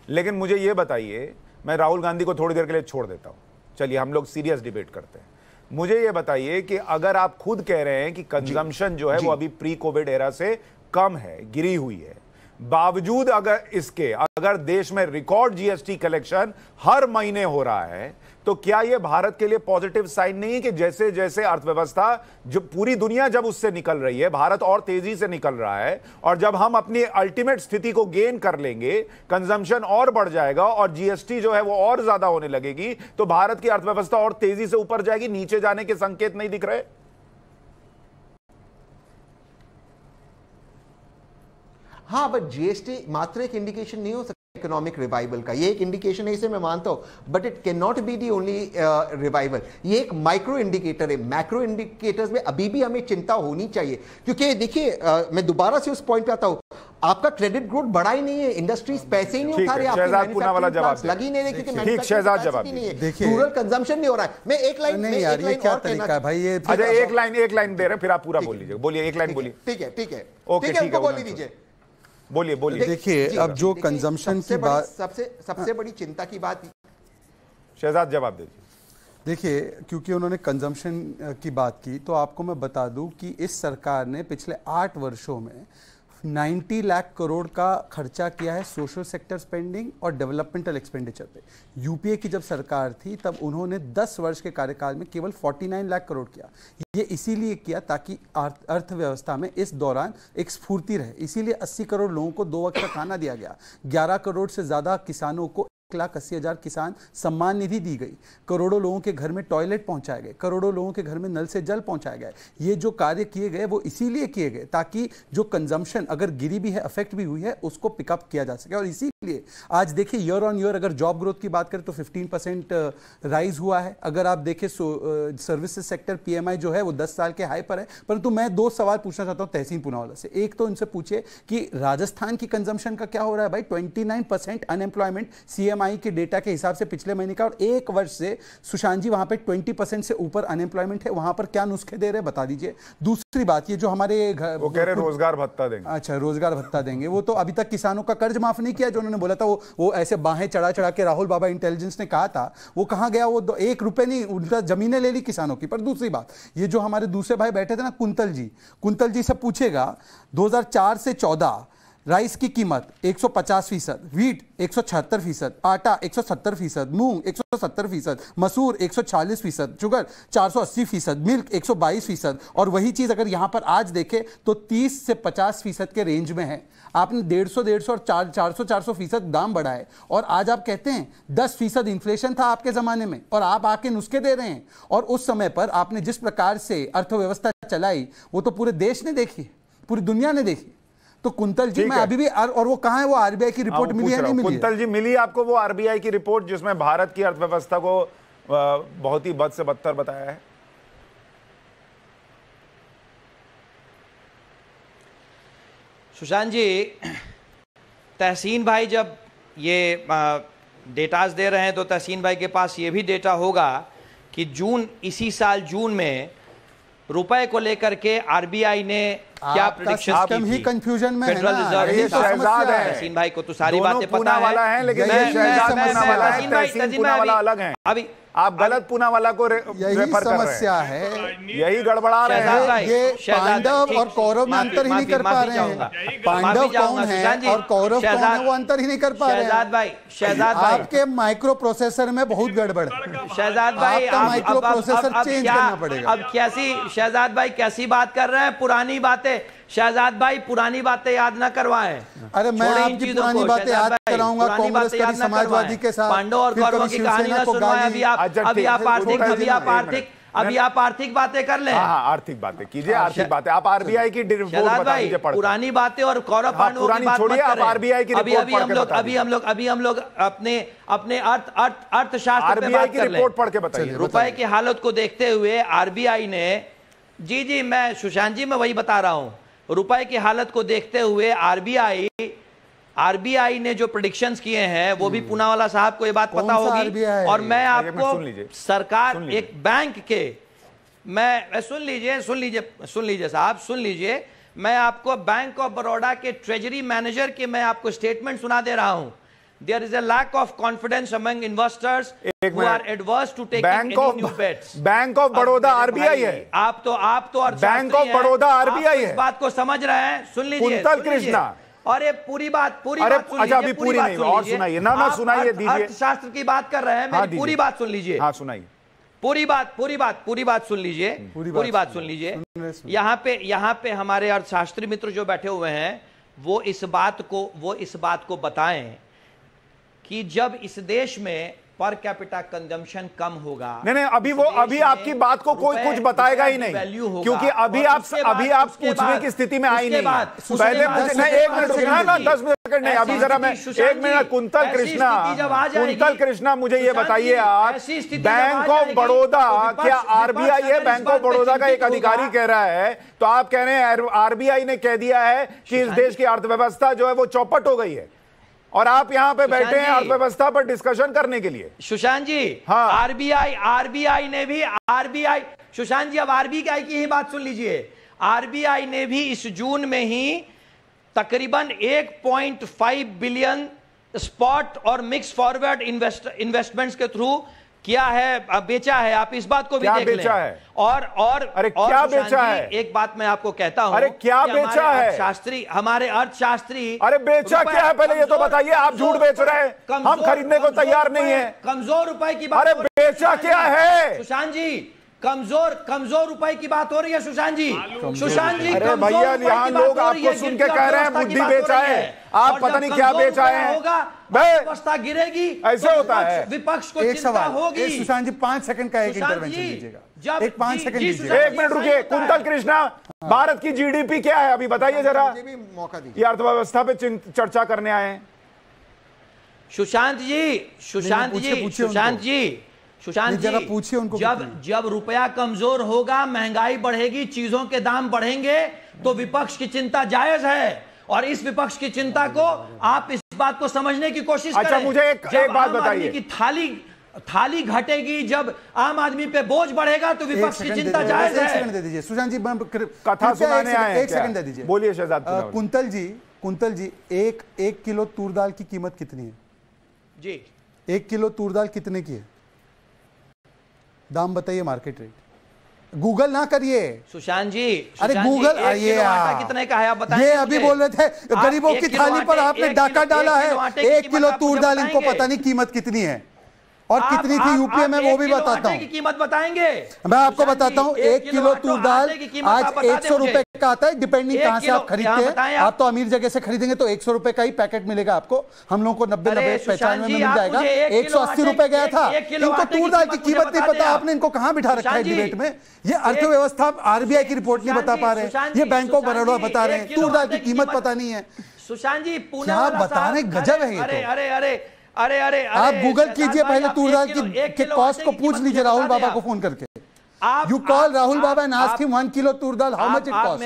लेकिन मुझे ये बताइए, मैं राहुल गांधी को थोड़ी देर के लिए छोड़ देता हूं, चलिए हम लोग सीरियस डिबेट करते हैं। मुझे ये बताइए कि अगर आप खुद कह रहे हैं कि कंजम्पशन जो है वो अभी प्री कोविड एरा से कम है, गिरी हुई है, बावजूद अगर देश में रिकॉर्ड जीएसटी कलेक्शन हर महीने हो रहा है, तो क्या यह भारत के लिए पॉजिटिव साइन नहीं है कि जैसे जैसे अर्थव्यवस्था, जो पूरी दुनिया जब उससे निकल रही है, भारत और तेजी से निकल रहा है, और जब हम अपनी अल्टीमेट स्थिति को गेन कर लेंगे, कंजम्पशन और बढ़ जाएगा और जीएसटी जो है वो और ज्यादा होने लगेगी, तो भारत की अर्थव्यवस्था और तेजी से ऊपर जाएगी? नीचे जाने के संकेत नहीं दिख रहे? हाँ, बट जीएसटी मात्र एक इंडिकेशन नहीं हो सकता इकोनॉमिक रिवाइवल का। ये एक इंडिकेशन है, इसे मैं मानता हूं, but it can not be the only revival. ये एक माइक्रो इंडिकेटर है। मैक्रो इंडिकेटर्स में अभी भी हमें चिंता होनी चाहिए, क्योंकि देखिए मैं दोबारा से उस पॉइंट पे आता हूं, आपका क्रेडिट ग्रोथ बढ़ा ही नहीं है, इंडस्ट्रीज पैसे ही नहीं उठा रहे, शहजाद पूनावाला जवाब लगी नहीं रही, क्योंकि शहजाद जवाब देखिए, रूरल कंजम्पशन नहीं हो रहा है। मैं एक लाइन नहीं यार, ये क्या तरीका है भाई? ये अच्छा, एक लाइन दे रहे, फिर आप पूरा बोल लीजिए। बोलिए, एक लाइन बोलिए। ठीक है, ठीक है, ओके, ठीक है, बोल दीजिए, बोलिए बोलिए। देखिए, अब जो कंजम्पशन की बात, सबसे बड़ी चिंता की बात, शहजाद जवाब दीजिए। देखिए, क्योंकि उन्होंने कंजम्पशन की बात की, तो आपको मैं बता दूं कि इस सरकार ने पिछले 8 वर्षों में 90 लाख करोड़ का खर्चा किया है सोशल सेक्टर स्पेंडिंग और डेवलपमेंटल एक्सपेंडिचर पे। यूपीए की जब सरकार थी तब उन्होंने 10 वर्ष के कार्यकाल में केवल 49 लाख करोड़ किया। ये इसीलिए किया ताकि अर्थव्यवस्था में इस दौरान एक स्फूर्ति रहे, इसीलिए 80 करोड़ लोगों को 2 वक्त का खाना दिया गया, 11 करोड़ से ज्यादा किसानों को 1,80,000 किसान सम्मान निधि दी गई, करोड़ों लोगों के घर में टॉयलेट पहुंचाए गए, करोड़ों लोगों के घर में नल से जल पहुंचाया गया। ये जो कार्य किए गए वो इसीलिए किए गए ताकि जो कंजम्पशन अगर गिरी भी है, अफेक्ट भी हुई है, उसको पिकअप किया जा सके। और इसीलिए आज देखिए, ईयर ऑन ईयर अगर जॉब ग्रोथ की बात करें तो 15% राइज हुआ है। अगर आप देखें सर्विसेज सेक्टर PMI जो है वो 10 साल के हाई पर है। परंतु मैं 2 सवाल पूछना चाहता हूं तहसीन पूनावाला से। एक तो इनसे पूछिए कि राजस्थान की कंजम्पशन का क्या हो रहा है भाई? 29% अनएम्प्लॉयमेंट CMI के डेटा के हिसाब से पिछले महीने का, और 1 वर्ष से सुशांत जी वहां पे 20% से ऊपर अनएम्प्लॉयमेंट है। वहां पर क्या नुस्खे दे रहे बता दीजिए। दूसरी बात, ये जो हमारे वो कह रहे रोजगार भत्ता देंगे। अच्छा, रोजगार भत्ता देंगे। वो तो अभी तक किसानों का कर्ज माफ नहीं किया जो उन्होंने बोला था। वो ऐसे बाहें चढ़ा चढ़ा के राहुल बाबा इंटेलिजेंस ने कहा था, वो कहां गया? वो 1 रुपए नहीं, उल्टा जमीनें ले ली किसानों की। पर दूसरी बात, ये जो हमारे दूसरे भाई बैठे थे ना, कुंतल जी से पूछेगा 2004 से 14 राइस की कीमत 150%, व्हीट 176%, आटा 170%, मूंग 170%, मसूर 140%, शुगर 480%, मिल्क 122%। और वही चीज अगर यहां पर आज देखें तो 30 से 50% के रेंज में है। आपने 150 और 400% दाम बढ़ाए, और आज आप कहते हैं 10% इन्फ्लेशन था आपके जमाने में, और आप आके नुस्खे दे रहे हैं। और उस समय पर आपने जिस प्रकार से अर्थव्यवस्था चलाई वो तो पूरे देश ने देखी, पूरी दुनिया ने देखी। तो कुंतल जी, मैं अभी भी, और वो कहां है? वो आरबीआई की रिपोर्ट मिली है, नहीं मिली? कुंतल जी, मिली आपको वो आरबीआई की रिपोर्ट जिसमें भारत की अर्थव्यवस्था को बहुत ही बद से बदतर बताया है? सुशांत जी, तहसीन भाई जब ये डेटाज दे रहे हैं तो तहसीन भाई के पास ये भी डेटा होगा कि इसी साल जून में रुपए को लेकर के आरबीआई ने क्या प्रेडिक्शन सिस्टम ही कंफ्यूजन में है फेडरल ना। रिजर्व ये शहजाद है। तहसीन भाई को तो सारी दोनों बातें पूना पता है। वाला है, लेकिन यही ये शहजाद समस्या पूना वाला है, तहसीन भाई, तहसीन तहसीन पूना भाई, वाला अलग है। अभी आप गलत पूना वाला को यही रेफर कर रहे समस्या हैं, है। यही गड़बड़ा रहे शहजाद हैं। भाई, ये शहजाद पांडव ठीक, और कौरव में अंतर ही नहीं कर पा रहे हैं। पांडव कौन है और कौरव कौन है वो अंतर ही नहीं कर पा रहे शहजाद हैं। भाई, शहजाद भाई, आपके माइक्रो प्रोसेसर में बहुत गड़बड़ है। शहजाद भाई, आपका माइक्रो प्रोसेसर चेंज करना पड़ेगा। अब कैसी शहजाद भाई कैसी बात कर रहे हैं? पुरानी बातें शहजाद भाई, पुरानी बातें याद ना करवाएं। अरे मैं छोड़े इन आपकी चीजों पुरानी को, बातें शहजाद याद भाई, कराऊंगा, पुरानी कांग्रेस बातें कभी याद ना समाजवादी करवाएं। के साथ, पांडव और फिर कौरवों कभी की कहानी शिवसेना ना को सुनवाएं। गाली। अभी आप अच्छा, अभी ठीक आप है, आर्थिक छोटा अभी जी, आप एक आर्थिक अभी आप आर्थिक बातें कर लें। हाँ, आर्थिक बातें कीजिए, आर्थिक बातें। आप आरबीआई की रिपोर्ट शहजाद बता भाई, दीजिए पढ़कर। पुरानी बातें और कौरव पांडवों की पुरानी बात मत छोड़िए, आप करें। आरबीआई की अभी रिपोर्ट अभी पढ़ हम के लोग बता अभी हम लोग अपने अर्थशास्त्र पे आरबीआई बात की कर लें। रिपोर्ट पढ़ के बताइए। रुपए की हालत को देखते हुए आरबीआई ने, जी मैं सुशांत जी मैं वही बता रहा हूं, रुपए की हालत को देखते हुए आरबीआई ने जो प्रेडिक्शंस किए हैं वो भी पूनावाला साहब को ये बात पता होगी। और मैं आपको सरकार एक बैंक के, मैं सुन लीजिए साहब, सुन लीजिए, मैं आपको बैंक ऑफ बड़ौदा के ट्रेजरी मैनेजर के मैं आपको स्टेटमेंट सुना दे रहा हूं। There is a lack of confidence among investors who are adverse to taking any new bets. Bank of Baroda RBI है। आप तो बैंक ऑफ बड़ौदा आरबीआई है। इस बात को समझ रहे हैं? सुन लीजिए कुंतल कृष्णा। अरे पूरी बात सुन अच्छा, अभी पूरी नहीं, और सुनाइए ना, सुनाइए, दीजिए। अर्थशास्त्र की बात कर रहे हैं, मेरी पूरी बात सुन लीजिए। हाँ, सुनाइए पूरी बात सुन लीजिए, पूरी बात सुन लीजिए। यहाँ पे हमारे अर्थशास्त्री मित्र जो बैठे हुए हैं वो इस बात को बताएं कि जब इस देश में पर कैपिटा कंजम्पशन कम होगा। नहीं, अभी आपकी बात को कोई कुछ बताएगा ही नहीं, क्योंकि अभी आप पूछने की स्थिति में आई नहीं। पहले पूछना, 1 मिनट रुकना ना, 10 सेकंड नहीं, अभी जरा मैं 1 मिनट। कुंतल कृष्णा मुझे ये बताइए, आप बैंक ऑफ बड़ौदा, क्या आरबीआई है? बैंक ऑफ बड़ौदा का एक अधिकारी कह रहा है, तो आप कह रहे हैं आरबीआई ने कह दिया है कि इस देश की अर्थव्यवस्था जो है वो चौपट हो गई है, और आप यहां पे बैठे हैं अर्थव्यवस्था पर डिस्कशन करने के लिए। सुशांत जी, हाँ, आरबीआई ने भी सुशांत जी, अब आरबीआई की ही बात सुन लीजिए। आरबीआई ने भी इस जून में ही तकरीबन 1.5 बिलियन स्पॉट और मिक्स फॉरवर्ड इन्वेस्टमेंट्स के थ्रू क्या है, बेचा है। आप इस बात को भी देख लें। है? और अरे क्या बेचा है? एक बात मैं आपको कहता हूं, अरे क्या बेचा है? हमारे अर्थशास्त्री, अरे बेचा क्या है पहले ये तो बताइए। आप झूठ बेच रहे हैं, हम खरीदने को तैयार नहीं है। कमजोर रुपए की बात। अरे बेचा क्या है सुशांत जी? कमजोर रुपए की बात हो रही है सुशांत जी। अरे भैया, यहाँ लोग आपको सुन के कह रहे हैं बुद्धि बेचा है, आप पता नहीं क्या बेचा है। व्यवस्था गिरेगी, ऐसे होता है। विपक्ष को चिंता होगी। सुशांत जी 5 सेकंड का एक इंटरवेंशन दीजिएगा, एक 5 सेकंड दीजिएगा। 1 मिनट रुकिए। कुंतल कृष्णा, भारत की जीडीपी क्या है अभी बताइए जरा, मौका दीजिए। ये अर्थव्यवस्था पे चर्चा करने आए हैं। सुशांत जी जरा पूछिए उनको। जब रुपया कमजोर होगा, महंगाई बढ़ेगी, चीजों के दाम बढ़ेंगे, तो विपक्ष की चिंता जायज है। और इस विपक्ष की चिंता को आप इस बात को समझने की कोशिश करें। अच्छा, मुझे एक बात बताइए कि थाली घटेगी, जब आम आदमी पे बोझ बढ़ेगा तो विपक्ष की चिंता जायज है। 1 सेकंड दे दीजिए सुशांत जी, कथा सुनाने आए हैं। 1 सेकंड दे दीजिए। बोलिए शहजाद। कुंतल जी, एक किलो तूर दाल की कीमत कितनी है जी? 1 किलो तूर दाल कितने की है? दाम बताइए, मार्केट रेट। गूगल ना करिए सुशांत जी। अरे गूगल, ये कितने का है आप बताएं। ये अभी बोल रहे थे गरीबों की थाली पर आपने डाका डाला है। 1 किलो तूर दाल, इनको पता नहीं कीमत कितनी है और कितनी थी यूपीए में, वो भी बताता हूँ। कीमत बताएंगे, मैं आपको बताता हूँ। 1 किलो तूर दाल आज 100 रुपए का आता है, डिपेंडिंग कहां से आप खरीदते हैं। आप तो अमीर जगह से खरीदेंगे तो 100 रुपए का ही पैकेट मिलेगा आपको। हम लोगों को 90-95 में मिल जाएगा। 180 रुपए गया था। इनको तूर दाल की कीमत नहीं पता, आपने इनको कहां बिठा रखा है डिबेट में। ये अर्थव्यवस्था आरबीआई की रिपोर्ट नहीं बता पा रहे हैं, ये बैंक ऑफ बड़ौदा बता रहे हैं, तूर दाल की कीमत पता नहीं है। सुशांत जी क्या बता रहे, गजब है ये। अरे आप गूगल कीजिए पहले, तूर दाल के कॉस्ट को पूछ लीजिए राहुल बाबा को फोन करके। You call Rahul Baba and ask him 1 kilo Toor dal, how much it cost?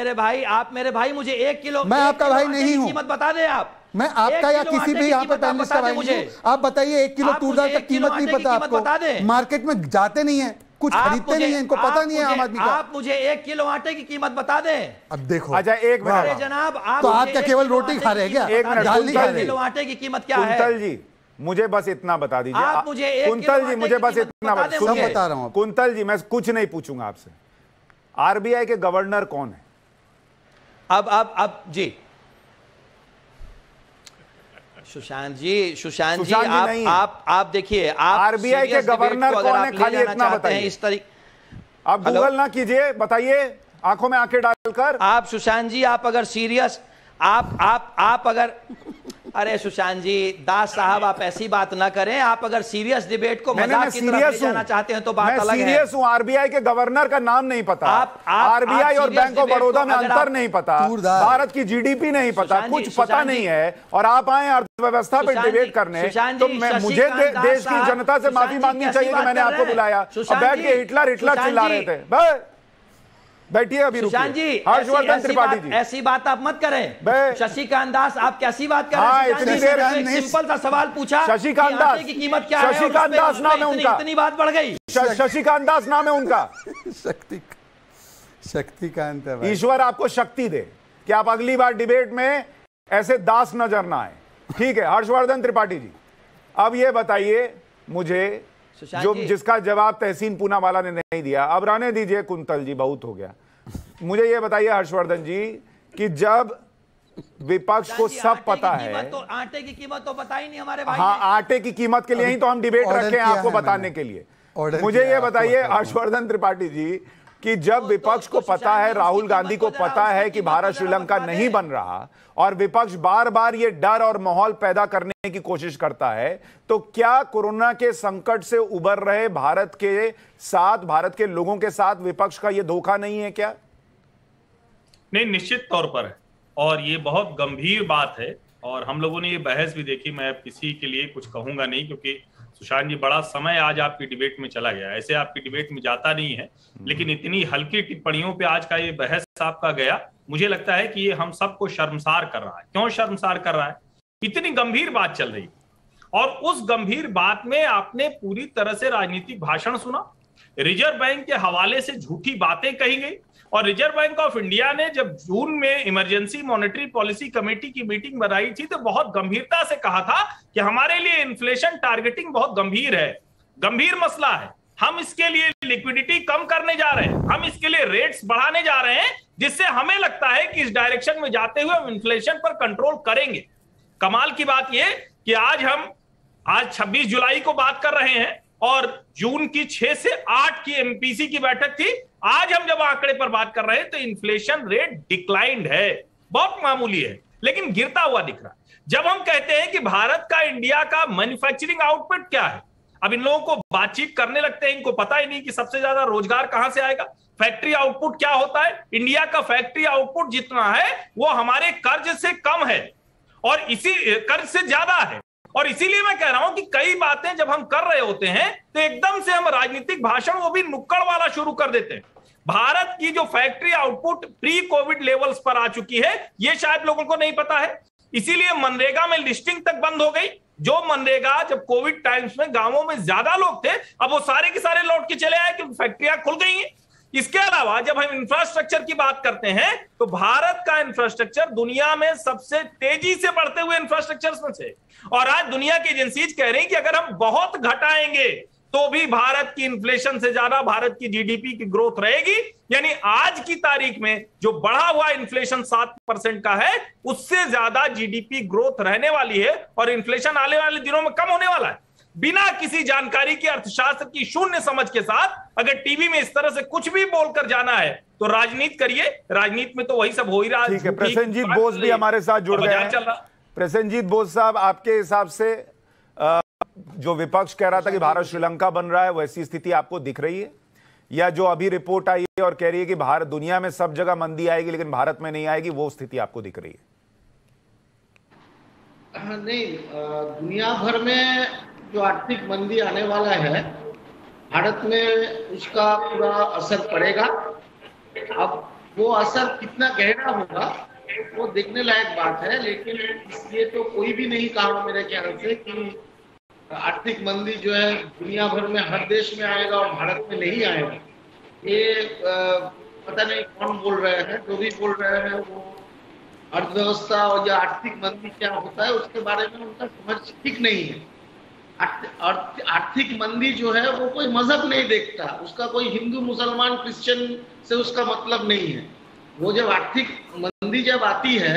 आप मेरे भाई मुझे 1 किलो, मैं आपका भाई नहीं हूँ, कीमत बता दें आप। मैं आपका या किसी भी यहाँ पे पैनलिस्ट का भाई हूँ। आप बताइए 1 किलो तूर दाल का कीमत नहीं पता आपको, मार्केट में जाते नहीं है। कुछ खरीदते नहीं है, इनको पता नहीं है आम आदमी का। आप मुझे 1 किलो आटे की कीमत बता दें। अब देखो, अच्छा एक मिनट जनाब, आप तो आप क्या केवल रोटी खा रहे हैं क्या? एक मिनट, दाल नहीं खा रहे? किलो आटे की कीमत क्या है? कुंतल जी मुझे बस इतना बता दीजिए। आप मुझे 1 कुंतल जी मुझे बस इतना बता दें। सब बता रहा हूं। कुंतल जी मैं कुछ नहीं पूछूंगा आपसे। आरबीआई के गवर्नर कौन है? अब जी सुशांत जी आप देखिए, आप आरबीआई के गवर्नर कौन है, खाली इतना बताइए। इस तरीके आप गूगल ना कीजिए, बताइए आंखों में आंखें डालकर। आप सुशांत जी, आप अगर सीरियस आप अगर अरे सुशांत जी, दास साहब आप ऐसी बात ना करें। आप अगर सीरियस डिबेट को मजाक की तरफ ले जाना चाहते हैं तो बात अलग है। मैं सीरियस हूं। आरबीआई के गवर्नर का नाम नहीं पता, आरबीआई और बैंक ऑफ बड़ौदा में अंतर नहीं पता, भारत की जीडीपी नहीं पता, कुछ पता नहीं है, और आप आए अर्थव्यवस्था पे डिबेट करने। तो मुझे देश की जनता से माफी मांगनी चाहिए कि मैंने आपको बुलाया और बैठ के हिटलर चिल्ला रहे थे। बैठिए अभी, सुशांत जी, हर्षवर्धन त्रिपाठी जी ऐसी बात आप मत करें। शशिकांत दास, आप कैसी बात कर रहे हैं? इतनी देर सिंपल सा सवाल पूछा, शशिकांत दास की कीमत क्या है? शशिकांत दास नाम है उनका, इतनी बात बढ़ गई। शशिकांत दास नाम है उनका। शक्तिकांत है। ईश्वर आपको शक्ति दे कि आप अगली बार डिबेट में ऐसे दास नजर ना आए। ठीक है हर्षवर्धन त्रिपाठी जी, अब ये बताइए मुझे, जो जिसका जवाब तहसीन पूनावाला ने नहीं दिया, अब रहने दीजिए कुंतल जी, बहुत हो गया। मुझे ये बताइए हर्षवर्धन जी कि जब विपक्ष को सब पता है, तो आटे की कीमत तो पता ही नहीं हमारे भाई। हाँ, आटे की कीमत के लिए ही तो हम डिबेट रखे हैं आपको बताने के लिए। मुझे ये बताइए हर्षवर्धन त्रिपाठी जी कि जब विपक्ष को पता है, राहुल गांधी को पता है कि भारत श्रीलंका नहीं बन रहा, और विपक्ष बार बार ये डर और माहौल पैदा करने की कोशिश करता है, तो क्या कोरोना के संकट से उबर रहे भारत के साथ, भारत के लोगों के साथ विपक्ष का ये धोखा नहीं है क्या? नहीं, निश्चित तौर पर है, और ये बहुत गंभीर बात है। और हम लोगों ने ये बहस भी देखी। मैं किसी के लिए कुछ कहूंगा नहीं, क्योंकि सुशांत जी बड़ा समय आज आपकी डिबेट में चला गया, ऐसे आपकी डिबेट में जाता नहीं है, लेकिन इतनी हल्की टिप्पणियों पे आज का ये बहस आपका गया, मुझे लगता है कि ये हम सबको शर्मसार कर रहा है। क्यों शर्मसार कर रहा है? इतनी गंभीर बात चल रही, और उस गंभीर बात में आपने पूरी तरह से राजनीतिक भाषण सुना, रिजर्व बैंक के हवाले से झूठी बातें कही गई। और रिजर्व बैंक ऑफ इंडिया ने जब जून में इमरजेंसी मॉनेटरी पॉलिसी कमेटी की मीटिंग बनाई थी, तो बहुत गंभीरता से कहा था कि हमारे लिए इन्फ्लेशन टारगेटिंग बहुत गंभीर है, गंभीर मसला है, हम इसके लिए लिक्विडिटी कम करने जा रहे हैं, हम इसके लिए रेट्स बढ़ाने जा रहे हैं, जिससे हमें लगता है कि इस डायरेक्शन में जाते हुए हम इन्फ्लेशन पर कंट्रोल करेंगे। कमाल की बात यह कि आज 26 जुलाई को बात कर रहे हैं, और जून की 6 से 8 की एमपीसी की बैठक थी। आज हम जब आंकड़े पर बात कर रहे हैं तो इन्फ्लेशन रेट डिक्लाइंड है, बहुत मामूली है, लेकिन गिरता हुआ दिख रहा है। जब हम कहते हैं कि भारत का, इंडिया का मैन्युफैक्चरिंग आउटपुट क्या है, अब इन लोगों को बातचीत करने लगते हैं, इनको पता ही नहीं कि सबसे ज्यादा रोजगार कहां से आएगा। फैक्ट्री आउटपुट क्या होता है? इंडिया का फैक्ट्री आउटपुट जितना है वो हमारे कर्ज से कम है, और इसी कर्ज से ज्यादा है। और इसीलिए मैं कह रहा हूं कि कई बातें जब हम कर रहे होते हैं तो एकदम से हम राजनीतिक भाषण वो भी नुक्कड़ वाला शुरू कर देते हैं। भारत की जो factory output pre Covid levels पर आ चुकी है, ये शायद लोगों को नहीं पता है। इसीलिए मनरेगा में लिस्टिंग तक बंद हो गई। जो मनरेगा जब कोविड टाइम्स में गांवों में ज्यादा लोग थे, अब वो सारे के सारे लौट के चले आए क्योंकि फैक्ट्रियां खुल गई हैं। इसके अलावा जब हम इंफ्रास्ट्रक्चर की बात करते हैं तो भारत का इंफ्रास्ट्रक्चर दुनिया में सबसे तेजी से बढ़ते हुए इंफ्रास्ट्रक्चर में से, और आज दुनिया की एजेंसीज कह रही हैं कि अगर हम बहुत घटाएंगे तो भी भारत की इन्फ्लेशन से ज्यादा भारत की जीडीपी की ग्रोथ रहेगी। यानी आज की तारीख में जो बढ़ा हुआ इन्फ्लेशन 7% का है, उससे ज्यादा जीडीपी ग्रोथ रहने वाली है, और इन्फ्लेशन आने वाले दिनों में कम होने वाला है। बिना किसी जानकारी की, अर्थशास्त्र की शून्य समझ के साथ अगर टीवी में इस तरह से कुछ भी बोलकर जाना है तो राजनीति करिए। राजनीति में तो वही सब हो ही रहा है। प्रसेनजीत बोस भी हमारे साथ जुड़ गए हैं। प्रसेनजीत बोस साहब, आपके हिसाब से जो विपक्ष कह रहा था कि भारत श्रीलंका बन रहा है, वैसी स्थिति आपको दिख रही है, या जो अभी रिपोर्ट आई है और कह रही है कि भारत, दुनिया में सब जगह मंदी आएगी लेकिन भारत में नहीं आएगी, वो स्थिति आपको दिख रही है? नहीं, दुनिया भर में जो आर्थिक मंदी आने वाला है, भारत में उसका पूरा असर पड़ेगा। अब वो असर कितना गहरा होगा वो देखने लायक बात है, लेकिन इसलिए तो कोई भी नहीं कहा मेरे ख्याल से कि आर्थिक मंदी जो है दुनिया भर में हर देश में आएगा और भारत में नहीं आएगा, ये पता नहीं कौन बोल रहे हैं, जो भी बोल रहे हैं वो अर्थव्यवस्था और या आर्थिक मंदी क्या होता है उसके बारे में उनका समझ ठीक नहीं है। आर्थिक मंदी जो है वो कोई मजहब नहीं देखता, उसका कोई हिंदू मुसलमान क्रिश्चियन से उसका मतलब नहीं है। वो जब आर्थिक मंदी जब आती है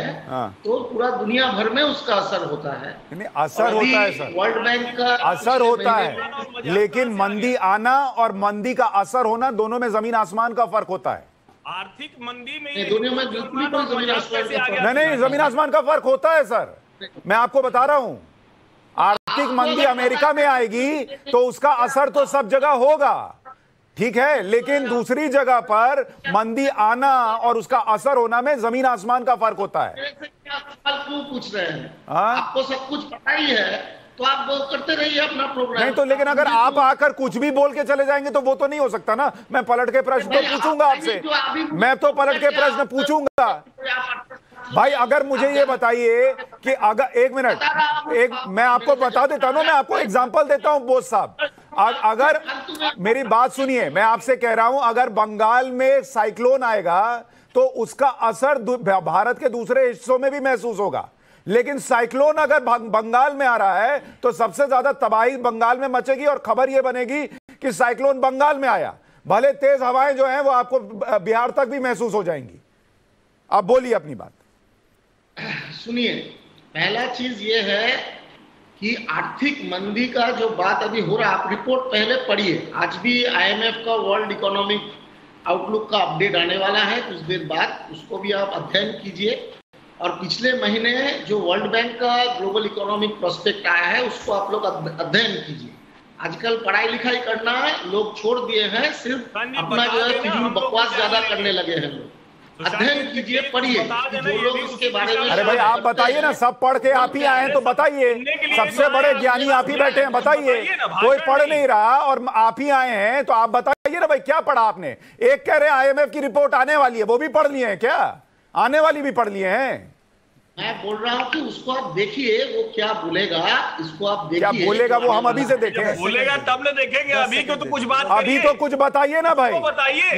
तो पूरा दुनिया भर में उसका असर होता है। नहीं, असर होता है सर, वर्ल्ड बैंक का असर होता है, लेकिन मंदी आना और मंदी का असर होना दोनों में जमीन आसमान का फर्क होता है। आर्थिक मंदी में दोनों में बिल्कुल कोई जमीन आसमान का फर्क नहीं, जमीन आसमान का फर्क होता है सर, मैं आपको बता रहा हूं। आर्थिक मंदी अमेरिका में आएगी तो उसका असर तो सब जगह होगा, ठीक है, लेकिन दूसरी जगह पर मंदी आना और उसका असर होना में जमीन आसमान का फर्क होता है। सवाल क्यों पूछ रहे हैं? आपको सब कुछ पता ही है तो आप करते रहिए अपना प्रोग्राम। नहीं तो लेकिन अगर आप आकर कुछ भी बोल के चले जाएंगे तो वो तो नहीं हो सकता ना। मैं पलट के प्रश्न तो पूछूंगा आपसे, मैं तो पलट के प्रश्न पूछूंगा भाई। अगर मुझे ये बताइए कि अगर एक मिनट मैं आपको बता देता हूं, मैं आपको एग्जांपल देता हूं बोस साहब। अगर मेरी बात सुनिए, मैं आपसे कह रहा हूं अगर बंगाल में साइक्लोन आएगा तो उसका असर भारत के दूसरे हिस्सों में भी महसूस होगा, लेकिन साइक्लोन अगर बंगाल में आ रहा है तो सबसे ज्यादा तबाही बंगाल में मचेगी और खबर यह बनेगी कि साइक्लोन बंगाल में आया। भले तेज हवाएं जो हैं वो आपको बिहार तक भी महसूस हो जाएंगी। आप बोलिए अपनी बात। सुनिए, पहला चीज ये है कि आर्थिक मंदी का जो बात अभी हो रहा है, आप रिपोर्ट पहले पढ़िए। आज भी आईएमएफ का वर्ल्ड इकोनॉमिक आउटलुक का अपडेट आने वाला है कुछ देर बाद, उसको भी आप अध्ययन कीजिए। और पिछले महीने जो वर्ल्ड बैंक का ग्लोबल इकोनॉमिक प्रोस्पेक्ट आया है उसको आप लोग अध्ययन कीजिए। आजकल पढ़ाई लिखाई करना लोग छोड़ दिए हैं, सिर्फ अपना जो है फिजूल बकवास ज्यादा करने लगे हैं लोग। अध्ययन कीजिए, पढ़िए, जो लोग इसके बारे में। अरे भाई आप बताइए ना, सब पढ़ के आप ही आए हैं तो बताइए, सबसे बड़े ज्ञानी आप ही बैठे हैं, बताइए। कोई पढ़ नहीं रहा और आप ही आए हैं तो आप बताइए ना भाई, क्या पढ़ा आपने? एक कह रहे आईएमएफ की रिपोर्ट आने वाली है, वो भी पढ़ लिए हैं क्या? आने वाली भी पढ़ लिए हैं? मैं बोल रहा हूँ कि उसको आप देखिए, वो क्या बोलेगा, इसको आप देखिए। क्या बोलेगा वो हम अभी से देखें? बोलेगा तब न देखेंगे, अभी को तो कुछ बात अभी तो कुछ बताइए ना भाई।